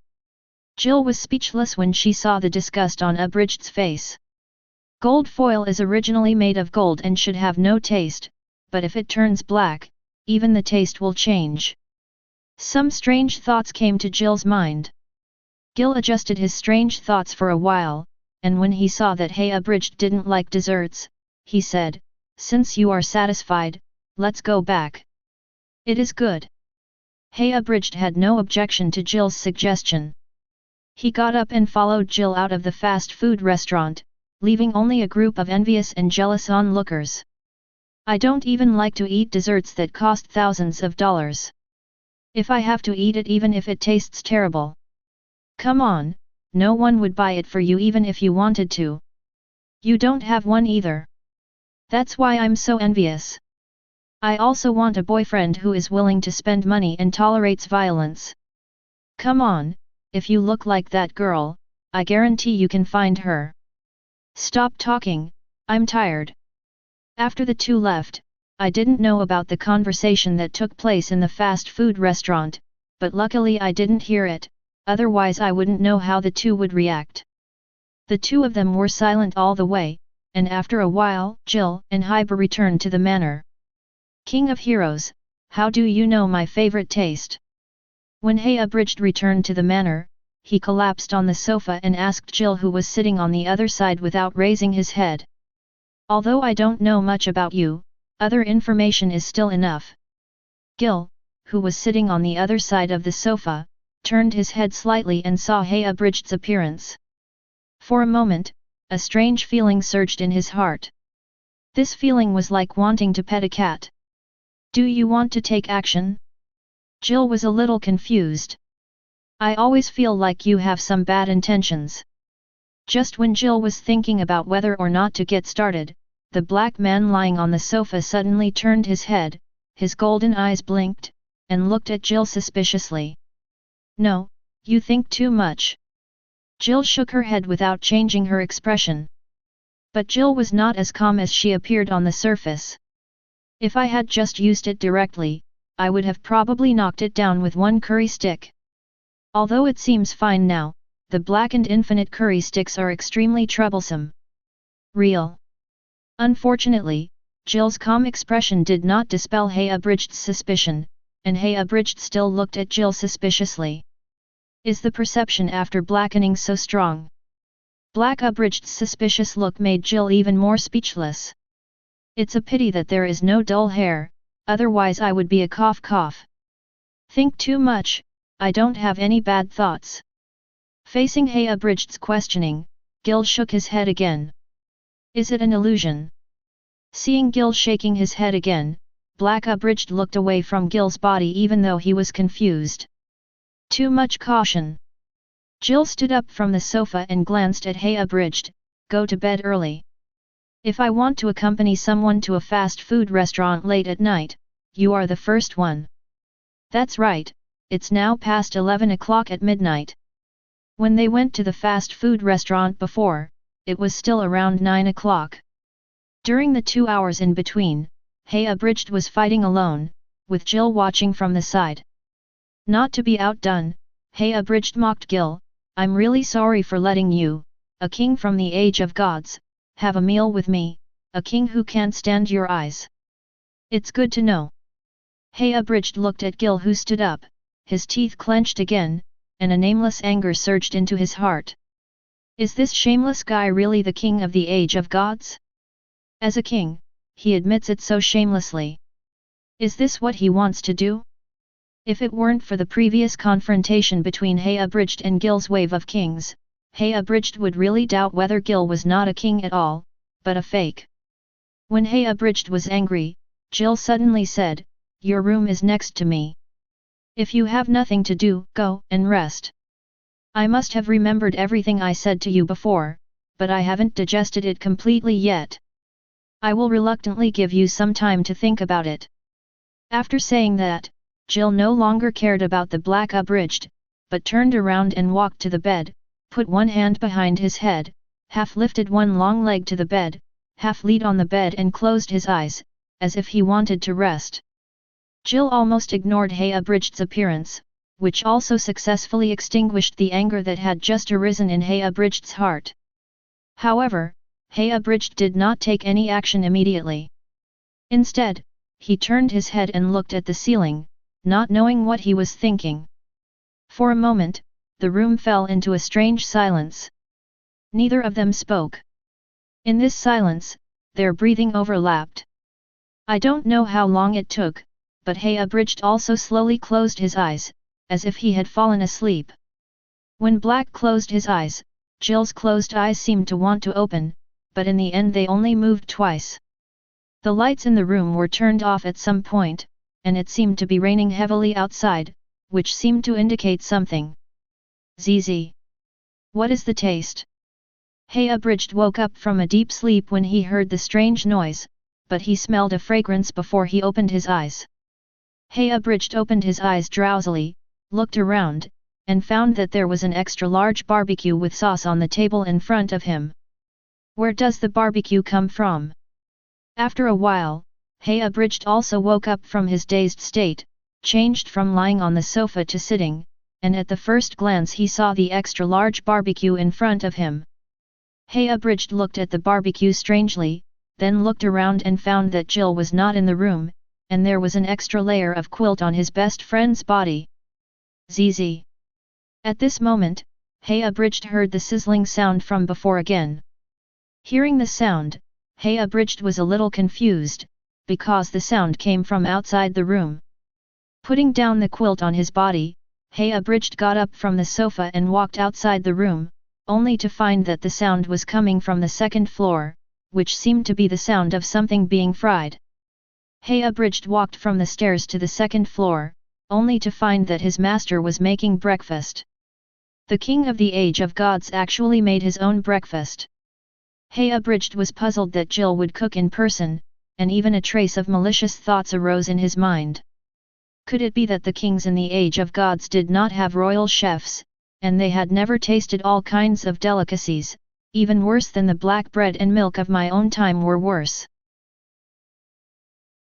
Jill was speechless when she saw the disgust on Abridged's face. Gold foil is originally made of gold and should have no taste, but if it turns black, even the taste will change. Some strange thoughts came to Jill's mind. Gil adjusted his strange thoughts for a while, and when he saw that Hay Abridged didn't like desserts, he said, "Since you are satisfied, let's go back. It is good." Hay Abridged had no objection to Jill's suggestion. He got up and followed Jill out of the fast food restaurant, leaving only a group of envious and jealous onlookers. "I don't even like to eat desserts that cost thousands of dollars. If I have to eat it even if it tastes terrible. Come on, no one would buy it for you even if you wanted to. You don't have one either. That's why I'm so envious. I also want a boyfriend who is willing to spend money and tolerates violence. Come on, if you look like that girl, I guarantee you can find her. Stop talking, I'm tired." After the two left, I didn't know about the conversation that took place in the fast food restaurant, but luckily I didn't hear it, otherwise I wouldn't know how the two would react. The two of them were silent all the way, and after a while Jill and Hyper returned to the manor. "King of Heroes, how do you know my favorite taste?" When Hay Abridged returned to the manor, he collapsed on the sofa and asked Jill, who was sitting on the other side, without raising his head. "Although I don't know much about you, other information is still enough." Gil, who was sitting on the other side of the sofa, turned his head slightly and saw Hay Abridged's appearance. For a moment, a strange feeling surged in his heart. This feeling was like wanting to pet a cat. "Do you want to take action?" Jill was a little confused. "I always feel like you have some bad intentions." Just when Jill was thinking about whether or not to get started, the black man lying on the sofa suddenly turned his head, his golden eyes blinked, and looked at Jill suspiciously. "No, you think too much." Jill shook her head without changing her expression. But Jill was not as calm as she appeared on the surface. "If I had just used it directly, I would have probably knocked it down with one curry stick. Although it seems fine now, the blackened infinite curry sticks are extremely troublesome." "Real?" Unfortunately, Jill's calm expression did not dispel Hay Abridged's suspicion, and Hay Abridged still looked at Jill suspiciously. "Is the perception after blackening so strong?" Black Abridged's suspicious look made Jill even more speechless. "It's a pity that there is no dull hair, otherwise I would be a cough. Think too much, I don't have any bad thoughts." Facing Hay Abridged's questioning, Gil shook his head again. "Is it an illusion?" Seeing Gil shaking his head again, Black Abridged looked away from Gil's body even though he was confused. "Too much caution." Jill stood up from the sofa and glanced at Hay Abridged. "Go to bed early. If I want to accompany someone to a fast food restaurant late at night, you are the first one." "That's right, it's now past 11 o'clock at midnight." When they went to the fast food restaurant before, it was still around 9 o'clock. During the 2 hours in between, Hay Abridged was fighting alone, with Jill watching from the side. Not to be outdone, Hay Abridged mocked Gil, "I'm really sorry for letting you, a king from the age of gods, have a meal with me, a king who can't stand your eyes. It's good to know." Hay Abridged looked at Gil, who stood up, his teeth clenched again, and a nameless anger surged into his heart. Is this shameless guy really the king of the age of gods? As a king, he admits it so shamelessly. Is this what he wants to do? If it weren't for the previous confrontation between Hay Abridged and Gil's wave of kings, Hay Abridged would really doubt whether Gil was not a king at all, but a fake. When Hay Abridged was angry, Jill suddenly said, "Your room is next to me. If you have nothing to do, go and rest. I must have remembered everything I said to you before, but I haven't digested it completely yet. I will reluctantly give you some time to think about it." After saying that, Jill no longer cared about the Black Abridged, but turned around and walked to the bed, put one hand behind his head, half lifted one long leg to the bed, half leaned on the bed and closed his eyes, as if he wanted to rest. Jill almost ignored Hay Abridged's appearance, which also successfully extinguished the anger that had just arisen in Hay Abridged's heart. However, Hay Abridged did not take any action immediately. Instead, he turned his head and looked at the ceiling, not knowing what he was thinking. For a moment, the room fell into a strange silence. Neither of them spoke. In this silence, their breathing overlapped. I don't know how long it took, but Hay Abridged also slowly closed his eyes, as if he had fallen asleep. When Black closed his eyes, Jill's closed eyes seemed to want to open, but in the end they only moved twice. The lights in the room were turned off at some point, and it seemed to be raining heavily outside, which seemed to indicate something. "ZZ. What is the taste?" Hay Abridged woke up from a deep sleep when he heard the strange noise, but he smelled a fragrance before he opened his eyes. Hay Abridged opened his eyes drowsily, looked around, and found that there was an extra large barbecue with sauce on the table in front of him. Where does the barbecue come from? After a while, Hay Abridged also woke up from his dazed state, changed from lying on the sofa to sitting, and at the first glance he saw the extra large barbecue in front of him. Hay Abridged looked at the barbecue strangely, then looked around and found that Jill was not in the room, and there was an extra layer of quilt on his best friend's body. "ZZ." At this moment, Hay Abridged heard the sizzling sound from before again. Hearing the sound, Hay Abridged was a little confused, because the sound came from outside the room. Putting down the quilt on his body, Hay Abridged got up from the sofa and walked outside the room, only to find that the sound was coming from the second floor, which seemed to be the sound of something being fried. Hay Abridged walked from the stairs to the second floor, only to find that his master was making breakfast. The king of the age of gods actually made his own breakfast. Hay Abridged was puzzled that Jill would cook in person, and even a trace of malicious thoughts arose in his mind. Could it be that the kings in the age of gods did not have royal chefs, and they had never tasted all kinds of delicacies, even worse than the black bread and milk of my own time were worse?